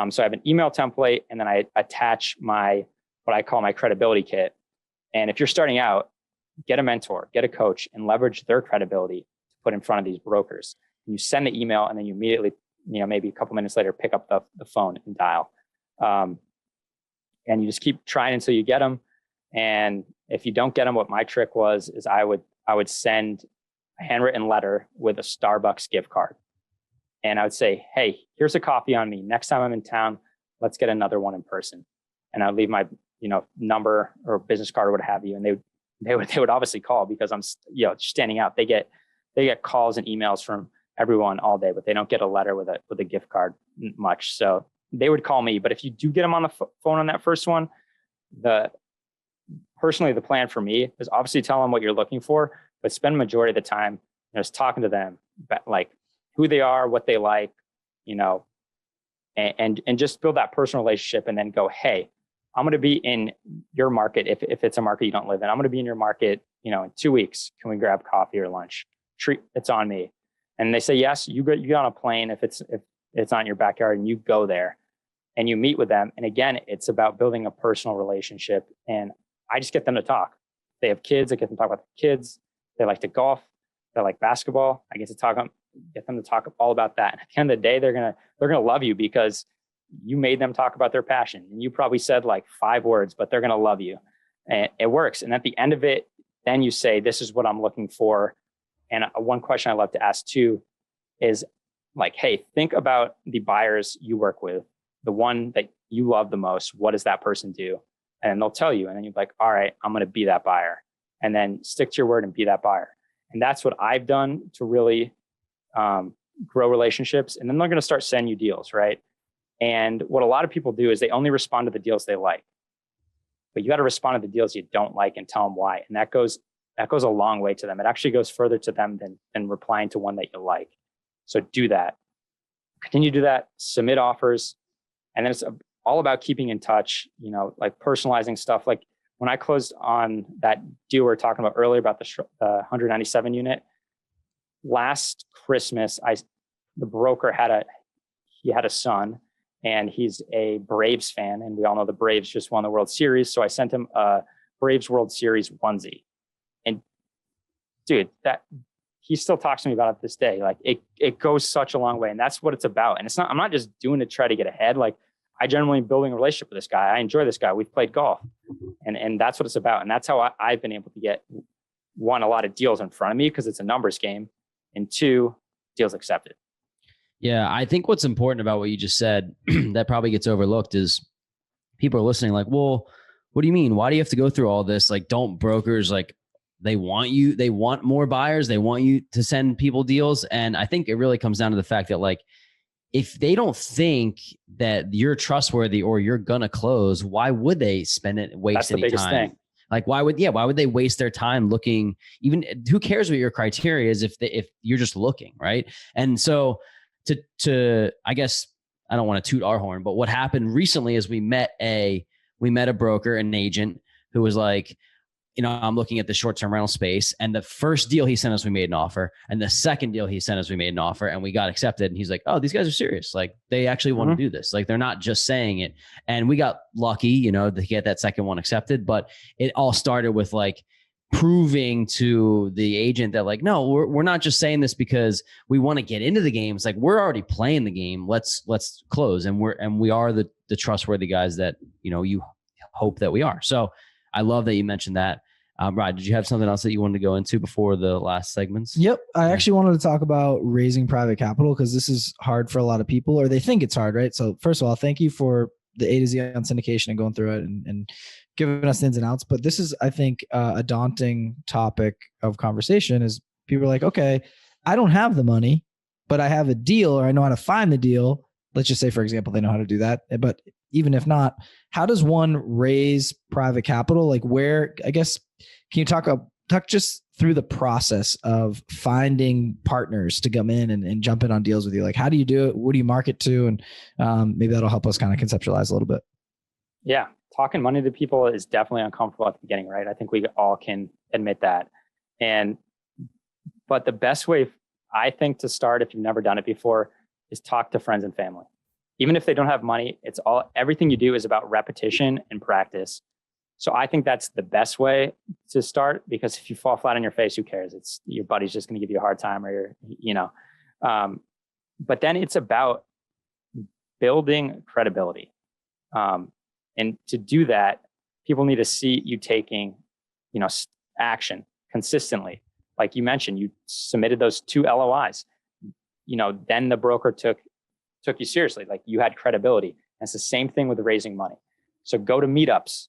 So I have an email template, and then I attach what I call my credibility kit. And if you're starting out, get a mentor, get a coach, and leverage their credibility to put in front of these brokers. And you send the email, and then you immediately, maybe a couple minutes later, pick up the phone and dial. And you just keep trying until you get them. And if you don't get them, what my trick was is I would send a handwritten letter with a Starbucks gift card. And I would say, hey, here's a coffee on me. Next time I'm in town, let's get another one in person. And I'd leave my, number or business card or what have you. And they would obviously call, because I'm, standing out. They get calls and emails from everyone all day, but they don't get a letter with a gift card much. So they would call me. But if you do get them on the phone on that first one, personally, the plan for me is obviously tell them what you're looking for, but spend majority of the time just talking to them about like who they are, what they like, and just build that personal relationship, and then go, hey, I'm going to be in your market. If it's a market you don't live in, I'm going to be in your market, in 2 weeks. Can we grab coffee or lunch? It's on me. And they say, yes, you get on a plane if it's not in your backyard, and you go there and you meet with them. And again, it's about building a personal relationship. And I just get them to talk. They have kids. I get them to talk about the kids. They like to golf. They like basketball. I get them to talk all about that. And at the end of the day, they're gonna love you, because you made them talk about their passion. And you probably said like 5 words, but they're gonna love you. And it works. And at the end of it, then you say, this is what I'm looking for. And one question I love to ask too is like, hey, think about the buyers you work with, the one that you love the most. What does that person do? And they'll tell you. And then you're like, all right, I'm going to be that buyer. And then stick to your word and be that buyer. And that's what I've done to really grow relationships. And then they're going to start sending you deals, right? And what a lot of people do is they only respond to the deals they like. But you got to respond to the deals you don't like and tell them why. And that goes a long way to them. It actually goes further to them than replying to one that you like. So do that. Continue to do that. Submit offers. And then it's all about keeping in touch, like personalizing stuff. Like when I closed on that deal we were talking about earlier about the 197 unit, last Christmas, the broker had a son, and he's a Braves fan. And we all know the Braves just won the World Series. So I sent him a Braves World Series onesie. And dude, he still talks to me about it this day. Like it goes such a long way. And that's what it's about. And I'm not just doing it to try to get ahead. Like I generally building a relationship with this guy. I enjoy this guy. We've played golf, and that's what it's about. And that's how I've been able to get, one, a lot of deals in front of me, because it's a numbers game, and 2, deals accepted. Yeah. I think what's important about what you just said that probably gets overlooked is people are listening like, well, what do you mean? Why do you have to go through all this? Like, don't brokers, like, they want more buyers. They want you to send people deals. And I think it really comes down to the fact that, like, if they don't think that you're trustworthy or you're going to close, why would they spend it, waste any time? Thing. Like, why would they waste their time looking? Even who cares what your criteria is if you're just looking, right? And so to I guess I don't want to toot our horn, but what happened recently is we met a broker, an agent who was like, I'm looking at the short-term rental space, and the first deal he sent us, we made an offer, and the second deal he sent us, we made an offer, and we got accepted. And he's like, "Oh, these guys are serious. Like, they actually want to do this. Like, they're not just saying it." And we got lucky, to get that second one accepted. But it all started with like proving to the agent that like, no, we're not just saying this because we want to get into the game. It's like, we're already playing the game. Let's close, and we are the trustworthy guys that you hope that we are. So I love that you mentioned that. Rod, did you have something else that you wanted to go into before the last segments? Yep. I actually wanted to talk about raising private capital because this is hard for a lot of people, or they think it's hard, right? So first of all, thank you for the A to Z on syndication and going through it and giving us the ins and outs. But this is, I think, a daunting topic of conversation is people are like, okay, I don't have the money, but I have a deal, or I know how to find the deal. Let's just say, for example, they know how to do that. But even if not, how does one raise private capital? Like, where, I guess, can you talk just through the process of finding partners to come in and jump in on deals with you? Like, how do you do it? What do you market to? And maybe that'll help us kind of conceptualize a little bit. Yeah. Talking money to people is definitely uncomfortable at the beginning, right? I think we all can admit that. But the best way, I think, to start, if you've never done it before, is talk to friends and family. Even if they don't have money, everything you do is about repetition and practice. So I think that's the best way to start, because if you fall flat on your face, who cares? It's your buddy's just going to give you a hard time, or but then it's about building credibility. And to do that, people need to see you taking, action consistently. Like you mentioned, you submitted those 2 LOIs, then the broker took you seriously. Like, you had credibility. And it's the same thing with raising money. So go to meetups,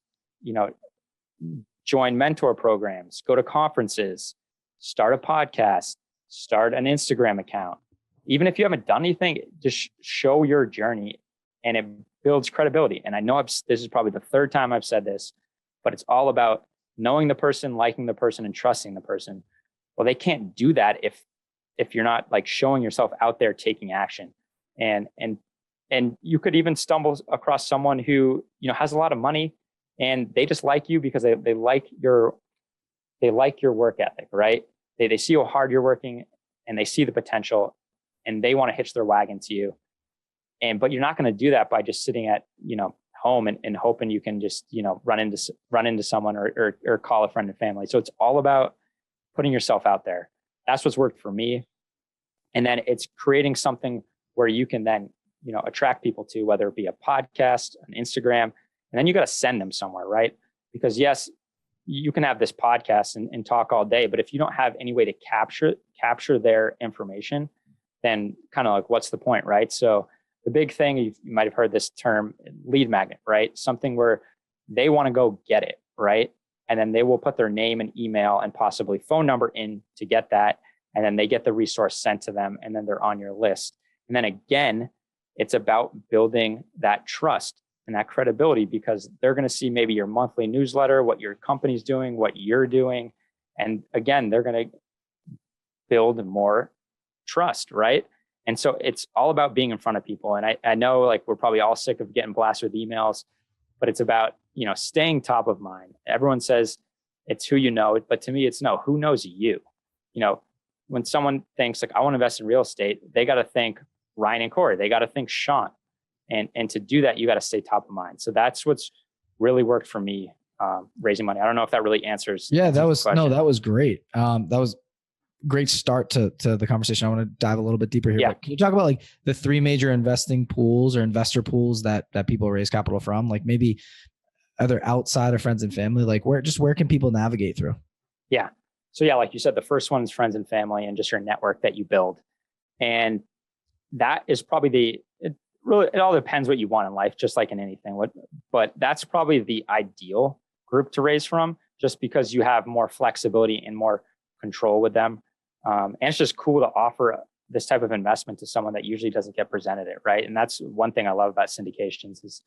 join mentor programs, go to conferences, start a podcast, start an Instagram account. Even if you haven't done anything, just show your journey, and it builds credibility. And I know this is probably the 3rd time I've said this, but it's all about knowing the person, liking the person, and trusting the person. Well, they can't do that if you're not like showing yourself out there taking action. And you could even stumble across someone who, has a lot of money, and they just like you because they like your work ethic, right? They see how hard you're working, and they see the potential, and they want to hitch their wagon to you. But you're not going to do that by just sitting at, home and hoping you can just, run into someone or call a friend and family. So it's all about putting yourself out there. That's what's worked for me. And then it's creating something where you can then, attract people to, whether it be a podcast, an Instagram, and then you got to send them somewhere, right? Because yes, you can have this podcast and talk all day, but if you don't have any way to capture their information, then kind of like, what's the point, right? So the big thing, you might have heard this term, lead magnet, right? Something where they want to go get it, right? And then they will put their name and email and possibly phone number in to get that. And then they get the resource sent to them, and then they're on your list. And then again, it's about building that trust and that credibility, because they're going to see maybe your monthly newsletter, what your company's doing, what you're doing. And again, they're going to build more trust, right? And so it's all about being in front of people. And I know, like, we're probably all sick of getting blasted with emails, but it's about, staying top of mind. Everyone says it's who you know, but to me, it's no, who knows you? When someone thinks like, I want to invest in real estate, they got to think Ryan and Corey. They got to think Shawn. And to do that, you got to stay top of mind. So that's what's really worked for me, raising money. I don't know if that really answers. Yeah, that was great. That was great start to the conversation. I want to dive a little bit deeper here. Yeah. But can you talk about like the 3 major investing pools or investor pools that people raise capital from? Like maybe either outside of friends and family, like where can people navigate through? Yeah. So yeah, like you said, the first one is friends and family and just your network that you build. And that is probably it all depends what you want in life, just like in anything. But that's probably the ideal group to raise from, just because you have more flexibility and more control with them. And it's just cool to offer this type of investment to someone that usually doesn't get presented it, right? And that's one thing I love about syndications is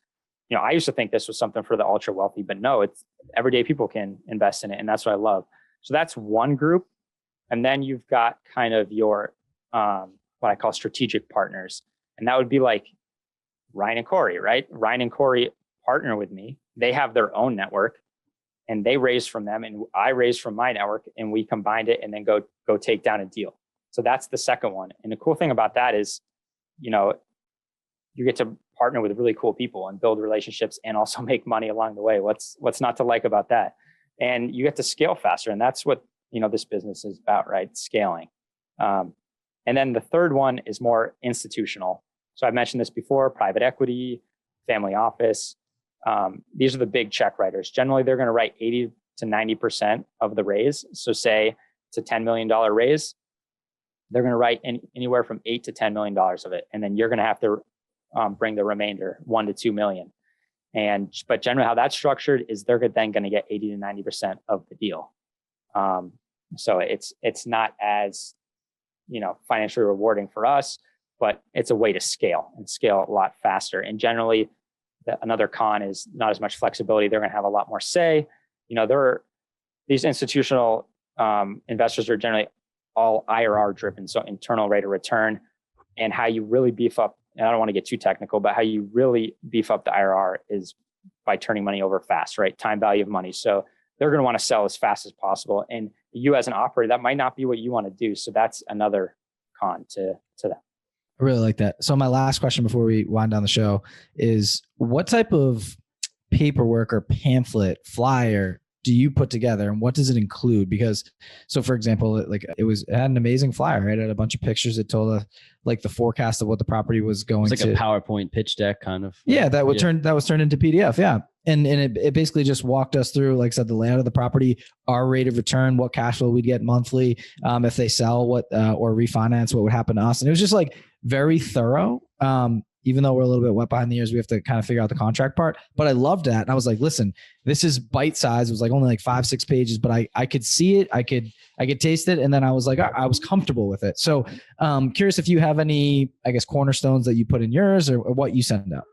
I used to think this was something for the ultra wealthy, but no, it's everyday people can invest in it. And that's what I love. So that's one group. And then you've got kind of your, what I call strategic partners. And that would be like Ryan and Corey, right? Ryan and Corey partner with me. They have their own network and they raise from them and I raise from my network and we combined it and then go take down a deal. So that's the second one. And the cool thing about that is, you get to partner with really cool people and build relationships and also make money along the way. What's not to like about that? And you get to scale faster. And that's what, this business is about, right? Scaling. And then the third one is more institutional. So I've mentioned this before, private equity, family office. These are the big check writers. Generally, they're going to write 80 to 90% of the raise. So say it's a $10 million raise, they're going to write anywhere from $8 to $10 million of it. And then you're going to have to bring the remainder, 1 to 2 million. But generally how that's structured is they're then going to get 80 to 90% of the deal. So it's not as, financially rewarding for us, but it's a way to scale a lot faster. And generally another con is not as much flexibility. They're going to have a lot more say. These institutional investors are generally all IRR driven. So internal rate of return, and how you really beef up, and I don't want to get too technical, but how you really beef up the IRR is by turning money over fast, right? Time value of money. So they're going to want to sell as fast as possible. And you as an operator, that might not be what you want to do. So that's another con to that. I really like that. So my last question before we wind down the show is, what type of paperwork or pamphlet, flyer do you put together, and what does it include? Because, so for example, it had an amazing flyer, right? It had a bunch of pictures. It told us like the forecast of what the property was going to. It's like a PowerPoint pitch deck kind of. Yeah, that was turned into PDF. Yeah. And it basically just walked us through, like I said, the layout of the property, our rate of return, what cash flow we'd get monthly, if they sell, or refinance, what would happen to us. And it was just like very thorough. Even though we're a little bit wet behind the ears, we have to kind of figure out the contract part. But I loved that. And I was like, listen, this is bite size. It was like only like 5-6 pages, but I could see it. I could taste it. And then I was like, I was comfortable with it. So curious if you have any, I guess, cornerstones that you put in yours or what you send out.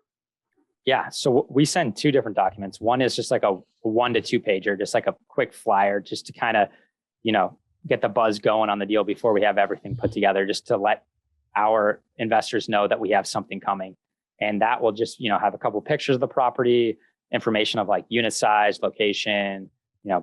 Yeah. So we send 2 different documents. One is just like a 1 to 2 pager, just like a quick flyer, just to kind of, get the buzz going on the deal before we have everything put together, just to let our investors know that we have something coming. And that will just, have a couple of pictures of the property, information of like unit size, location,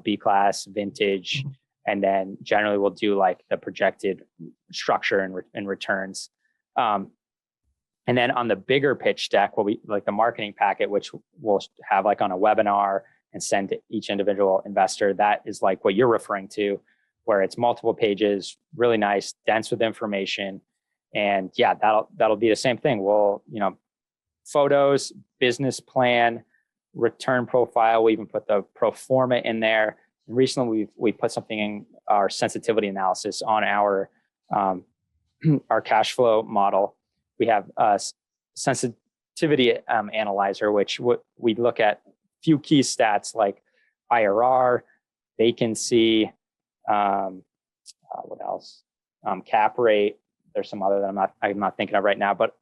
B class, vintage. And then generally we'll do like the projected structure and returns. And then on the bigger pitch deck, will be like the marketing packet, which we'll have like on a webinar and send to each individual investor. That is like what you're referring to, where it's multiple pages, really nice, dense with information. And yeah, that'll be the same thing. We'll, photos, business plan, return profile. We even put the pro forma in there. And recently we put something in our sensitivity analysis on our cash flow model. We have a sensitivity analyzer, which we look at a few key stats like IRR, vacancy, what else? Cap rate. There's some other that I'm not thinking of right now, but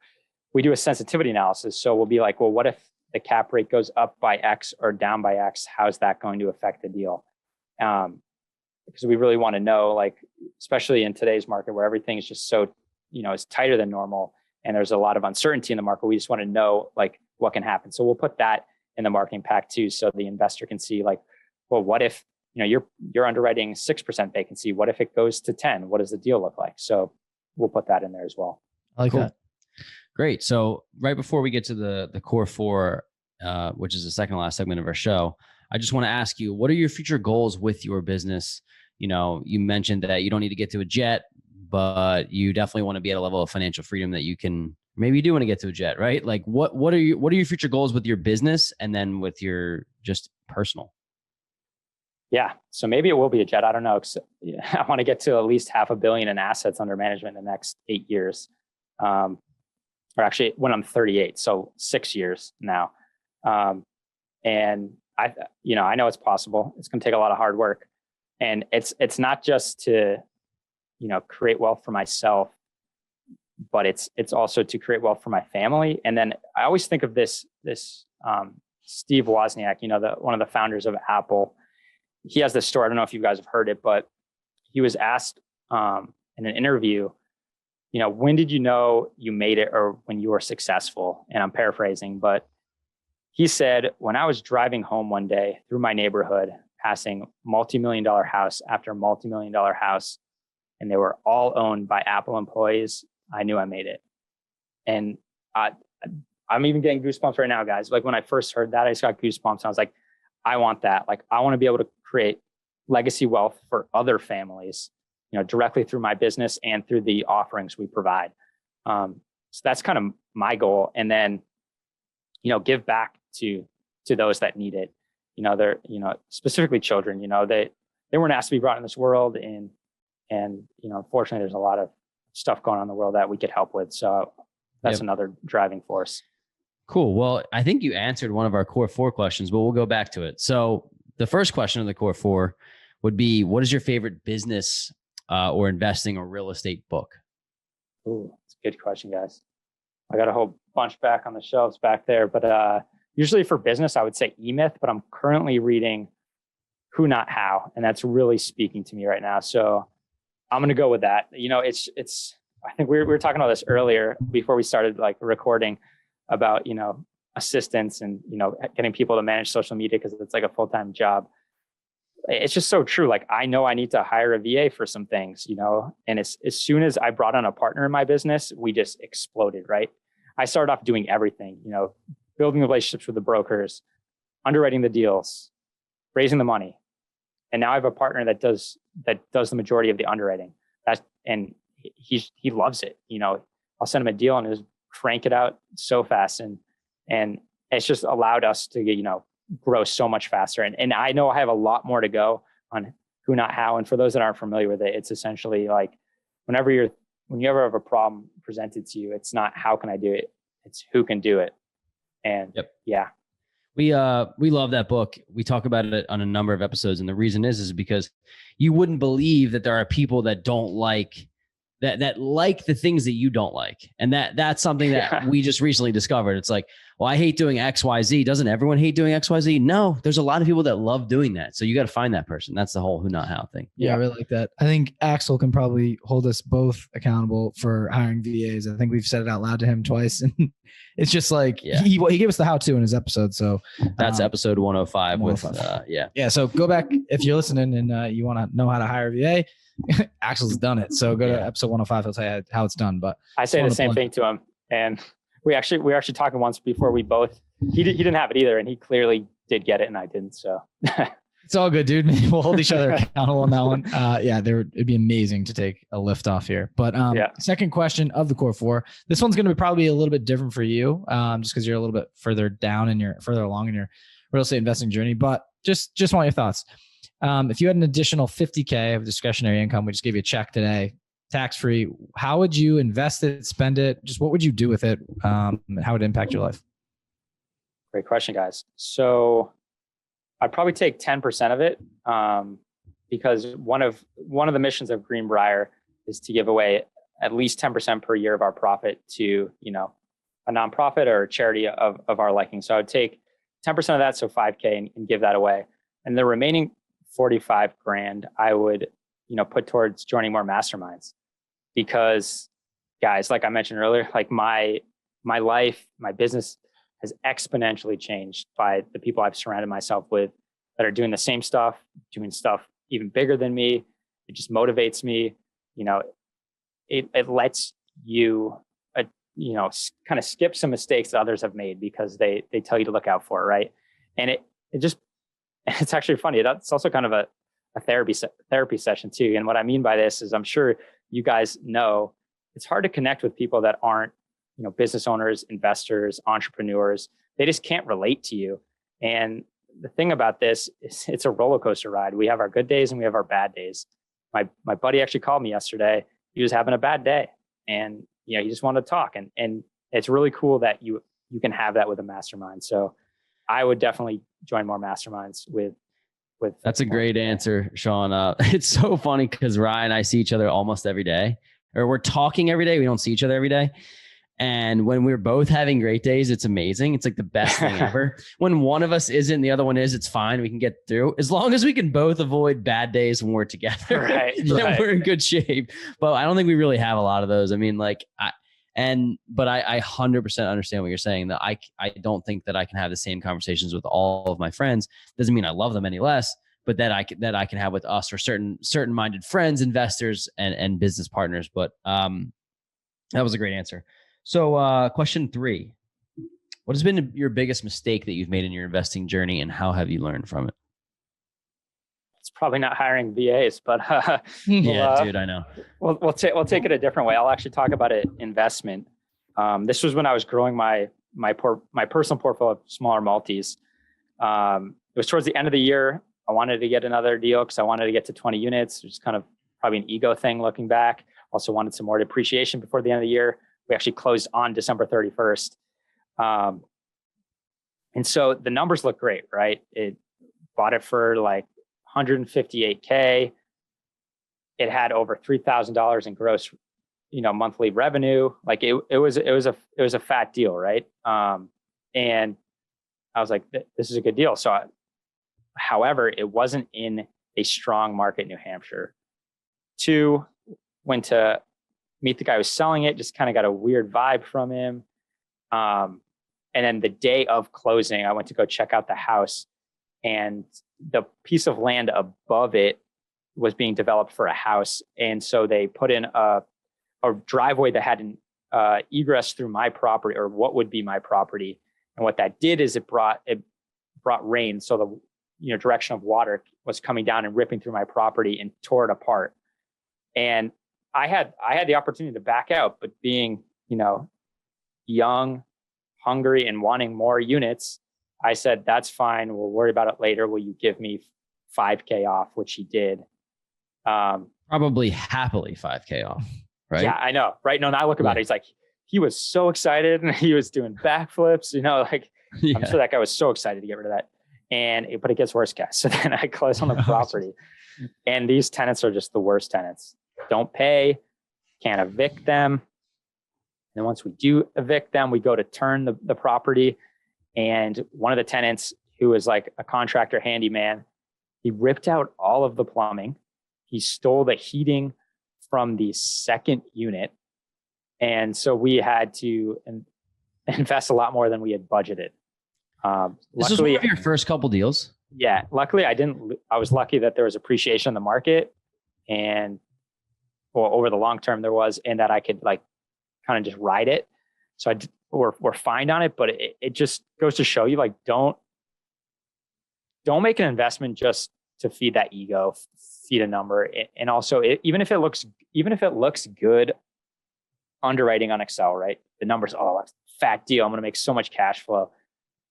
we do a sensitivity analysis. So we'll be like, well, what if the cap rate goes up by X or down by X? How's that going to affect the deal? Because we really want to know, like, especially in today's market where everything is just so, it's tighter than normal and there's a lot of uncertainty in the market. We just want to know like what can happen. So we'll put that in the marketing pack too, so the investor can see like, well, what if, you're underwriting 6% vacancy? What if it goes to 10? What does the deal look like? So we'll put that in there as well. I like that. Great. So right before we get to the core 4, which is the second to last segment of our show, I just want to ask you, what are your future goals with your business? You mentioned that you don't need to get to a jet, but you definitely want to be at a level of financial freedom that you can, maybe you do want to get to a jet, right? Like what are your future goals with your business and then with your just personal? Yeah. So maybe it will be a jet. I don't know. I want to get to at least $500 million in assets under management in the next 8 years. Or actually when I'm 38, so 6 years now. And I know it's possible. It's going to take a lot of hard work, and it's not just to, create wealth for myself. but it's also to create wealth for my family. And then I always think of this Steve Wozniak, one of the founders of Apple. He has this story. I don't know if you guys have heard it, but he was asked in an interview, when did you know you made it or when you were successful? And I'm paraphrasing, but he said, when I was driving home one day through my neighborhood, passing multi-million-dollar house after multi-million-dollar house, and they were all owned by Apple employees, I knew I made it. And I'm even getting goosebumps right now, guys. Like when I first heard that, I just got goosebumps. I was like, I want that. Like, I want to be able to create legacy wealth for other families, directly through my business and through the offerings we provide. So that's kind of my goal. And then, give back to those that need it. They're, specifically children, they weren't asked to be brought in this world. And unfortunately, there's a lot of stuff going on in the world that we could help with. So that's another driving force. Cool. Well, I think you answered one of our core 4 questions, but we'll go back to it. So the first question of the core 4 would be, what is your favorite business or investing or real estate book? Ooh, that's a good question, guys. I got a whole bunch back on the shelves back there, but usually for business, I would say E-Myth, but I'm currently reading Who Not How, and that's really speaking to me right now. So I'm going to go with that. It's, I think we were talking about this earlier before we started recording about, assistance and, getting people to manage social media because it's like a full-time job. It's just so true. Like, I know I need to hire a VA for some things, and as soon as I brought on a partner in my business, we just exploded, right? I started off doing everything, building relationships with the brokers, underwriting the deals, raising the money. And now I have a partner that does the majority of the underwriting. And he loves it. I'll send him a deal and just crank it out so fast. And it's just allowed us to, grow so much faster. And I know I have a lot more to go on Who Not How. And for those that aren't familiar with it, it's essentially like whenever you ever have a problem presented to you, it's not how can I do it? It's who can do it. And yeah. We love that book. We talk about it on a number of episodes. And the reason is because you wouldn't believe that there are people that don't like that like the things that you don't like. And that's something that we just recently discovered. It's like, well, I hate doing XYZ. Doesn't everyone hate doing XYZ? No, there's a lot of people that love doing that. So you got to find that person. That's the whole Who Not How thing. Yeah, I really like that. I think Axel can probably hold us both accountable for hiring VAs. I think we've said it out loud to him twice. And it's just like, he gave us the how-to in his episode. So that's episode 105 with, Yeah. So go back if you're listening and you want to know how to hire a VA. Axel's done it. So go to episode 105. He'll tell you how it's done. But I say the same thing to him. And we were actually talking once before he didn't have it either. And he clearly did get it and I didn't. So it's all good, dude. We'll hold each other accountable on that one. It'd be amazing to take a lift off here. But second question of the core 4. This one's going to be probably a little bit different for you, just because you're a little bit further along in your real estate investing journey. But just want your thoughts. If you had an additional $50K of discretionary income, we just gave you a check today, tax-free, how would you invest it, spend it? Just what would you do with it? And how would it impact your life? Great question, guys. So I'd probably take 10% of it because one of the missions of Greenbriar is to give away at least 10% per year of our profit to, a nonprofit or a charity of our liking. So I would take 10% of that, so $5K, and give that away. And the remaining $45,000 I would, put towards joining more masterminds, because guys, like I mentioned earlier, like my life, my business has exponentially changed by the people I've surrounded myself with that are doing the same stuff, doing stuff even bigger than me. It just motivates me. It lets you, kind of skip some mistakes that others have made because they tell you to look out for it. Right. And it's actually funny. It's also kind of a therapy session too. And what I mean by this is, I'm sure you guys know, it's hard to connect with people that aren't, business owners, investors, entrepreneurs. They just can't relate to you. And the thing about this is it's a roller coaster ride. We have our good days and we have our bad days. My buddy actually called me yesterday. He was having a bad day and, he just wanted to talk. And it's really cool that you can have that with a mastermind. So I would definitely join more masterminds with. That's a great answer, Shawn. It's so funny because Ryan and I see each other almost every day. or we're talking every day. We don't see each other every day. And when we're both having great days, it's amazing. It's like the best thing ever. When one of us isn't, the other one is, it's fine. We can get through. As long as we can both avoid bad days when we're together, then we're in good shape. But I don't think we really have a lot of those. I mean, like, I 100% understand what you're saying, that I don't think that I can have the same conversations with all of my friends. Doesn't mean I love them any less, but that I can have with us or certain minded friends, investors, and business partners. But that was a great answer. So question 3, what has been your biggest mistake that you've made in your investing journey, and how have you learned from it? It's probably not hiring VAs, but dude, I know. We'll take it a different way. I'll actually talk about an investment. This was when I was growing my personal portfolio of smaller multis. It was towards the end of the year. I wanted to get another deal because I wanted to get to 20 units, which is kind of probably an ego thing looking back. Also wanted some more depreciation before the end of the year. We actually closed on December 31st. And so the numbers look great, right? It bought it for like $158K. It had over $3,000 in gross, monthly revenue. Like it was a fat deal, right? And I was like, this is a good deal. So, however, it wasn't in a strong market in New Hampshire. 2, went to meet the guy who was selling it, just kind of got a weird vibe from him. And then the day of closing, I went to go check out the house, and the piece of land above it was being developed for a house. And so they put in a driveway that had an egress through my property, or what would be my property. And what that did is it brought rain. So the direction of water was coming down and ripping through my property and tore it apart. And I had the opportunity to back out, but being, young, hungry, and wanting more units, I said, that's fine. We'll worry about it later. Will you give me $5K off? Which he did. Probably happily $5K off, right? Yeah, I know. Right. No, now I look about it. He's like, he was so excited and he was doing backflips, I'm sure that guy was so excited to get rid of that. But it gets worse, guys. So then I close on the property, and these tenants are just the worst tenants. Don't pay, can't evict them. And once we do evict them, we go to turn the property. And one of the tenants, who was like a contractor handyman, he ripped out all of the plumbing. He stole the heating from the second unit. And so we had to invest a lot more than we had budgeted. This was one of your first couple deals? Yeah. Luckily, I was lucky that there was appreciation in the market, and over the long term there was, and that I could like kind of just ride it. So we're fine on it, but it just goes to show you, like, don't make an investment just to feed that ego, feed a number. And also, even if it looks good underwriting on Excel, right? The numbers, that's a fat deal. I'm going to make so much cash flow.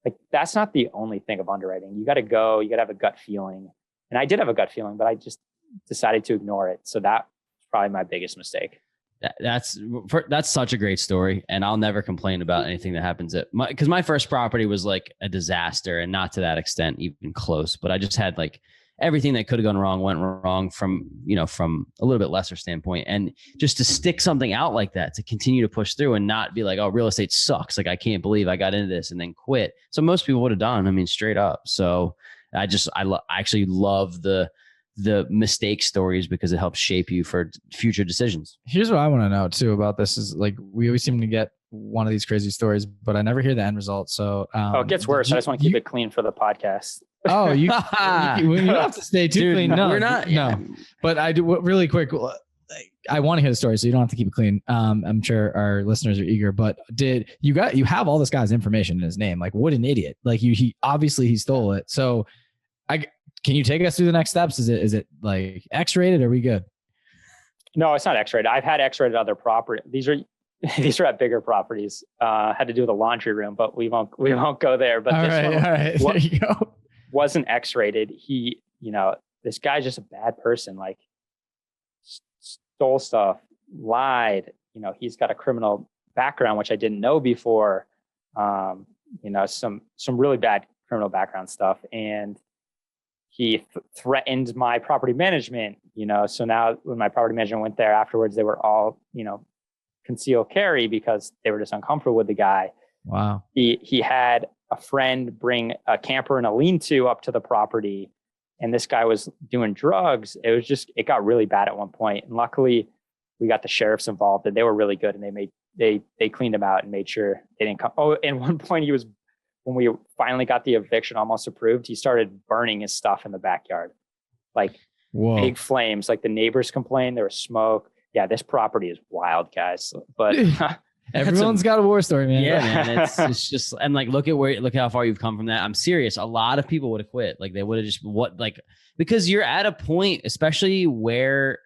Like, that's not the only thing of underwriting. You got to have a gut feeling. And I did have a gut feeling, but I just decided to ignore it. So that's probably my biggest mistake. That's such a great story. And I'll never complain about anything that happens because my first property was like a disaster, and not to that extent, even close, but I just had like everything that could have gone wrong went wrong from a little bit lesser standpoint. And just to stick something out like that, to continue to push through and not be like, oh, real estate sucks. Like, I can't believe I got into this, and then quit. So most people would have done, straight up. So I actually love the mistake stories, because it helps shape you for future decisions. Here's what I want to know too about this is, like, we always seem to get one of these crazy stories, but I never hear the end result. So it gets worse. I just want to keep it clean for the podcast. Oh, you don't have to stay too clean. No, we're not. No, but I do really quick. I want to hear the story, so you don't have to keep it clean. I'm sure our listeners are eager, but you have all this guy's information in his name? Like, what an idiot. Like, he obviously stole it. So can you take us through the next steps? Is it like X-rated? Are we good? No, it's not X-rated. I've had X-rated other property. These are at bigger properties. Had to do with a laundry room, but we won't go there. But all right. There you go. Wasn't X-rated. He, this guy's just a bad person. Like, stole stuff, lied. He's got a criminal background, which I didn't know before. Some really bad criminal background stuff. And threatened my property management, so now when my property management went there afterwards, they were all, conceal carry because they were just uncomfortable with the guy. Wow. He had a friend bring a camper and a lean-to up to the property, and this guy was doing drugs. It got really bad at one point. And luckily we got the sheriffs involved, and they were really good. And they cleaned him out and made sure they didn't come. Oh, and one point when we finally got the eviction almost approved, he started burning his stuff in the backyard, like big flames. Like the neighbors complained, there was smoke. Yeah, this property is wild, guys. But everyone's got a war story, man. Yeah, man. It's just, and like, look how far you've come from that. I'm serious. A lot of people would have quit. Like they would have just because you're at a point, especially where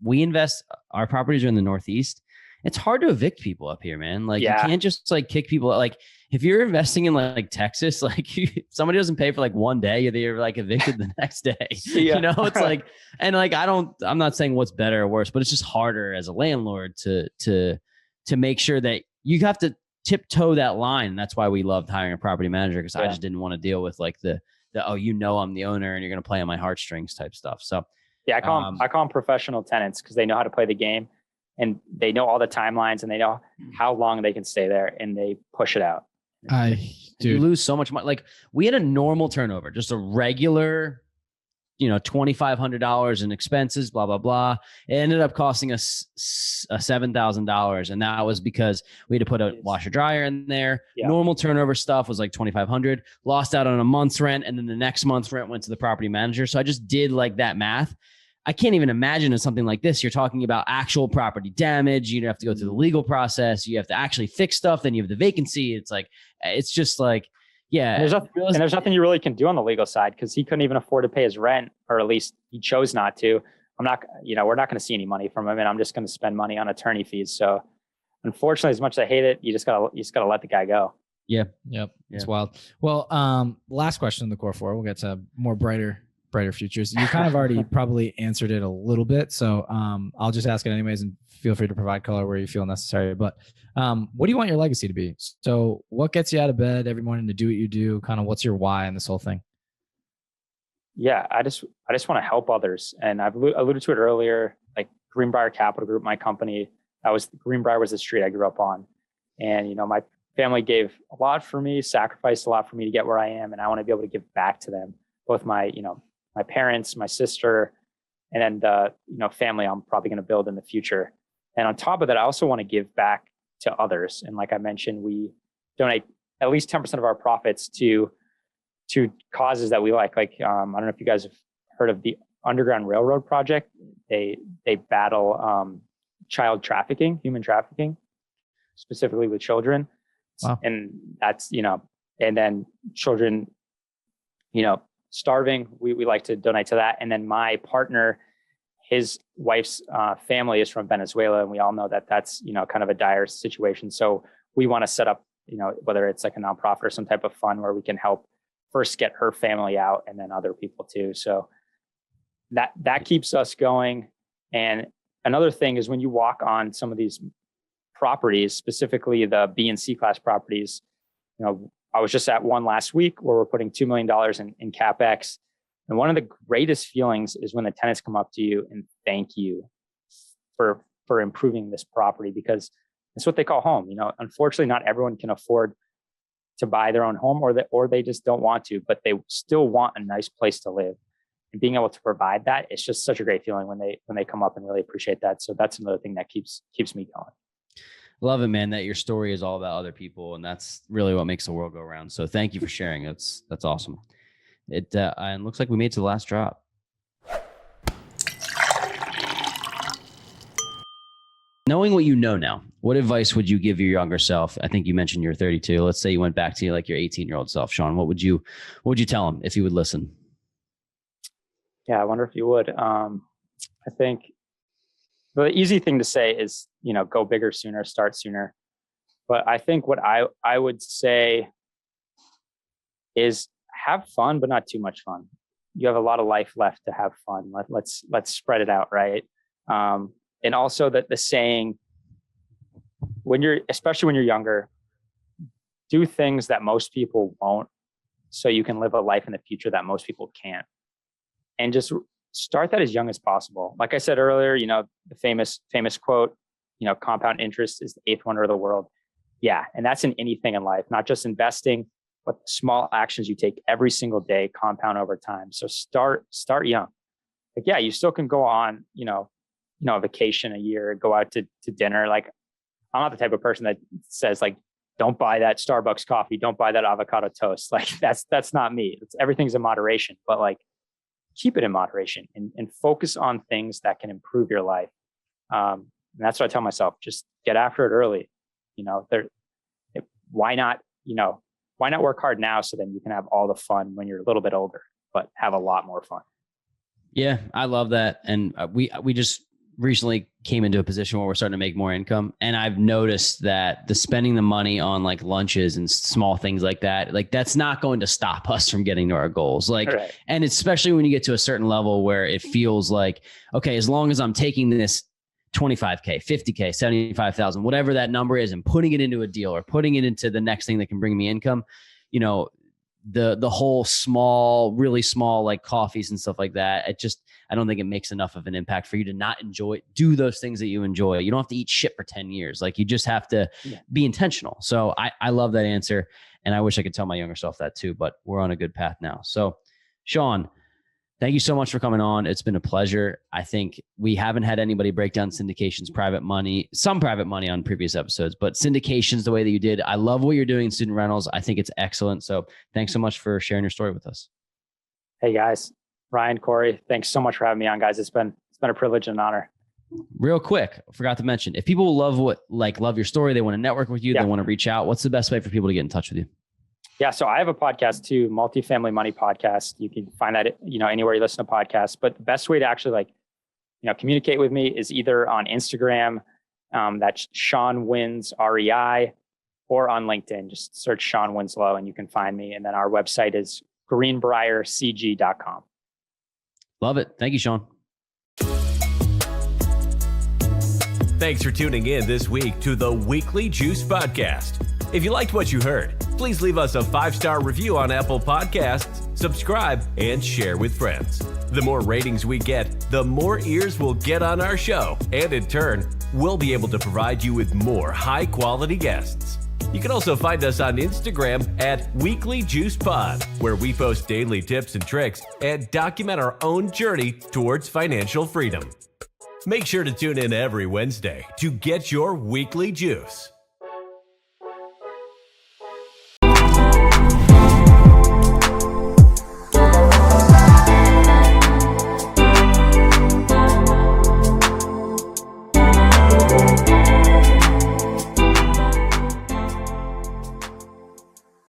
we invest, our properties are in the Northeast. It's hard to evict people up here, man. Like you can't just like kick people. Like if you're investing in like Texas, like somebody doesn't pay for like one day, they're like evicted the next day. Yeah. It's like, and like, I'm not saying what's better or worse, but it's just harder as a landlord to make sure that you have to tiptoe that line. And that's why we loved hiring a property manager, because I just didn't want to deal with like the I'm the owner and you're going to play on my heartstrings type stuff. So yeah, I call them professional tenants because they know how to play the game and they know all the timelines and they know how long they can stay there and they push it out. You lose so much money. Like we had a normal turnover, just a regular, $2,500 in expenses, blah, blah, blah. It ended up costing us $7,000. And that was because we had to put a washer dryer in there. Yeah. Normal turnover stuff was like $2,500, lost out on a month's rent. And then the next month's rent went to the property manager. So I just did like that math. I can't even imagine in something like this, you're talking about actual property damage. You have to go through the legal process. You have to actually fix stuff. Then you have the vacancy. It's just like, yeah. And there's nothing you really can do on the legal side because he couldn't even afford to pay his rent, or at least he chose not to. We're not going to see any money from him, and I'm just going to spend money on attorney fees. So unfortunately, as much as I hate it, you just gotta let the guy go. Yeah. Yep. It's wild. Well, last question in the core four. We'll get to more brighter futures. You kind of already probably answered it a little bit. So I'll just ask it anyways, and feel free to provide color where you feel necessary. But what do you want your legacy to be? So what gets you out of bed every morning to do what you do? Kind of what's your why in this whole thing? Yeah, I just want to help others. And I've alluded to it earlier, like Greenbriar Capital Group, my company, Greenbriar was the street I grew up on. And, my family gave a lot for me, sacrificed a lot for me to get where I am. And I want to be able to give back to them, both my parents, my sister, and then the, family I'm probably going to build in the future. And on top of that, I also want to give back to others. And like I mentioned, we donate at least 10% of our profits to causes that we like. Like, I don't know if you guys have heard of the Underground Railroad Project. They battle child trafficking, human trafficking, specifically with children. Wow. And that's, and then children, starving, we like to donate to that. And then my partner, his wife's family is from Venezuela, and we all know that that's kind of a dire situation. So we want to set up whether it's like a nonprofit or some type of fund where we can help first get her family out and then other people too. So that keeps us going. And another thing is when you walk on some of these properties, specifically the B and C class properties, I was just at one last week where we're putting $2 million in CapEx. And one of the greatest feelings is when the tenants come up to you and thank you for improving this property, because it's what they call home. Unfortunately, not everyone can afford to buy their own home, or they just don't want to, but they still want a nice place to live. And being able to provide that, it's just such a great feeling when they come up and really appreciate that. So that's another thing that keeps me going. Love it, man, that your story is all about other people, and that's really what makes the world go around. So thank you for sharing. That's awesome. It and looks like we made it to the last drop. Knowing what you know now, what advice would you give your younger self? I think you mentioned you're 32. Let's say you went back to like your 18-year-old self, Shawn. What would you tell him if he would listen? Yeah, I wonder if you would. I think the easy thing to say is, go bigger sooner, start sooner. But I think what I would say is have fun, but not too much fun. You have a lot of life left to have fun. Let's spread it out, right? And also the saying, especially when you're younger, do things that most people won't, so you can live a life in the future that most people can't. and just start that as young as possible. Like I said earlier, the famous quote, compound interest is the eighth wonder of the world. Yeah. And that's in anything in life, not just investing, but small actions you take every single day compound over time. So start young. Like, yeah, you still can go on, a vacation a year, go out to dinner. Like, I'm not the type of person that says like, don't buy that Starbucks coffee, don't buy that avocado toast. Like that's not me. Everything's in moderation, but like keep it in moderation and focus on things that can improve your life. And that's what I tell myself, just get after it early. Why not work hard now so then you can have all the fun when you're a little bit older, but have a lot more fun. Yeah, I love that. And we just recently came into a position where we're starting to make more income. And I've noticed that the spending the money on like lunches and small things like that, like that's not going to stop us from getting to our goals. Like, right. And especially when you get to a certain level where it feels like, okay, as long as I'm taking this 25K, 50K, 75,000, whatever that number is, and putting it into a deal or putting it into the next thing that can bring me income, the whole really small like coffees and stuff like that. I don't think it makes enough of an impact for you to not do those things that you enjoy. You don't have to eat shit for 10 years. Like you just have to be intentional. So I love that answer. And I wish I could tell my younger self that too, but we're on a good path now. So Shawn, thank you so much for coming on. It's been a pleasure. I think we haven't had anybody break down Syndications, some private money on previous episodes, but Syndications the way that you did. I love what you're doing in student rentals. I think it's excellent. So thanks so much for sharing your story with us. Hey guys, Ryan, Corey, thanks so much for having me on, guys. It's been a privilege and an honor. Real quick, I forgot to mention, if people love your story, they want to network with you, they want to reach out, what's the best way for people to get in touch with you? Yeah. So I have a podcast too, Multifamily Money Podcast. You can find that, anywhere you listen to podcasts, but the best way to actually communicate with me is either on Instagram. That's Shawn Wins REI, or on LinkedIn, just search Shawn Winslow and you can find me. And then our website is greenbriarcg.com. Love it. Thank you, Shawn. Thanks for tuning in this week to the Weekly Juice Podcast. If you liked what you heard, please leave us a 5-star review on Apple Podcasts, subscribe, and share with friends. The more ratings we get, the more ears we'll get on our show, and in turn, we'll be able to provide you with more high-quality guests. You can also find us on Instagram at Weekly Juice Pod, where we post daily tips and tricks and document our own journey towards financial freedom. Make sure to tune in every Wednesday to get your weekly juice.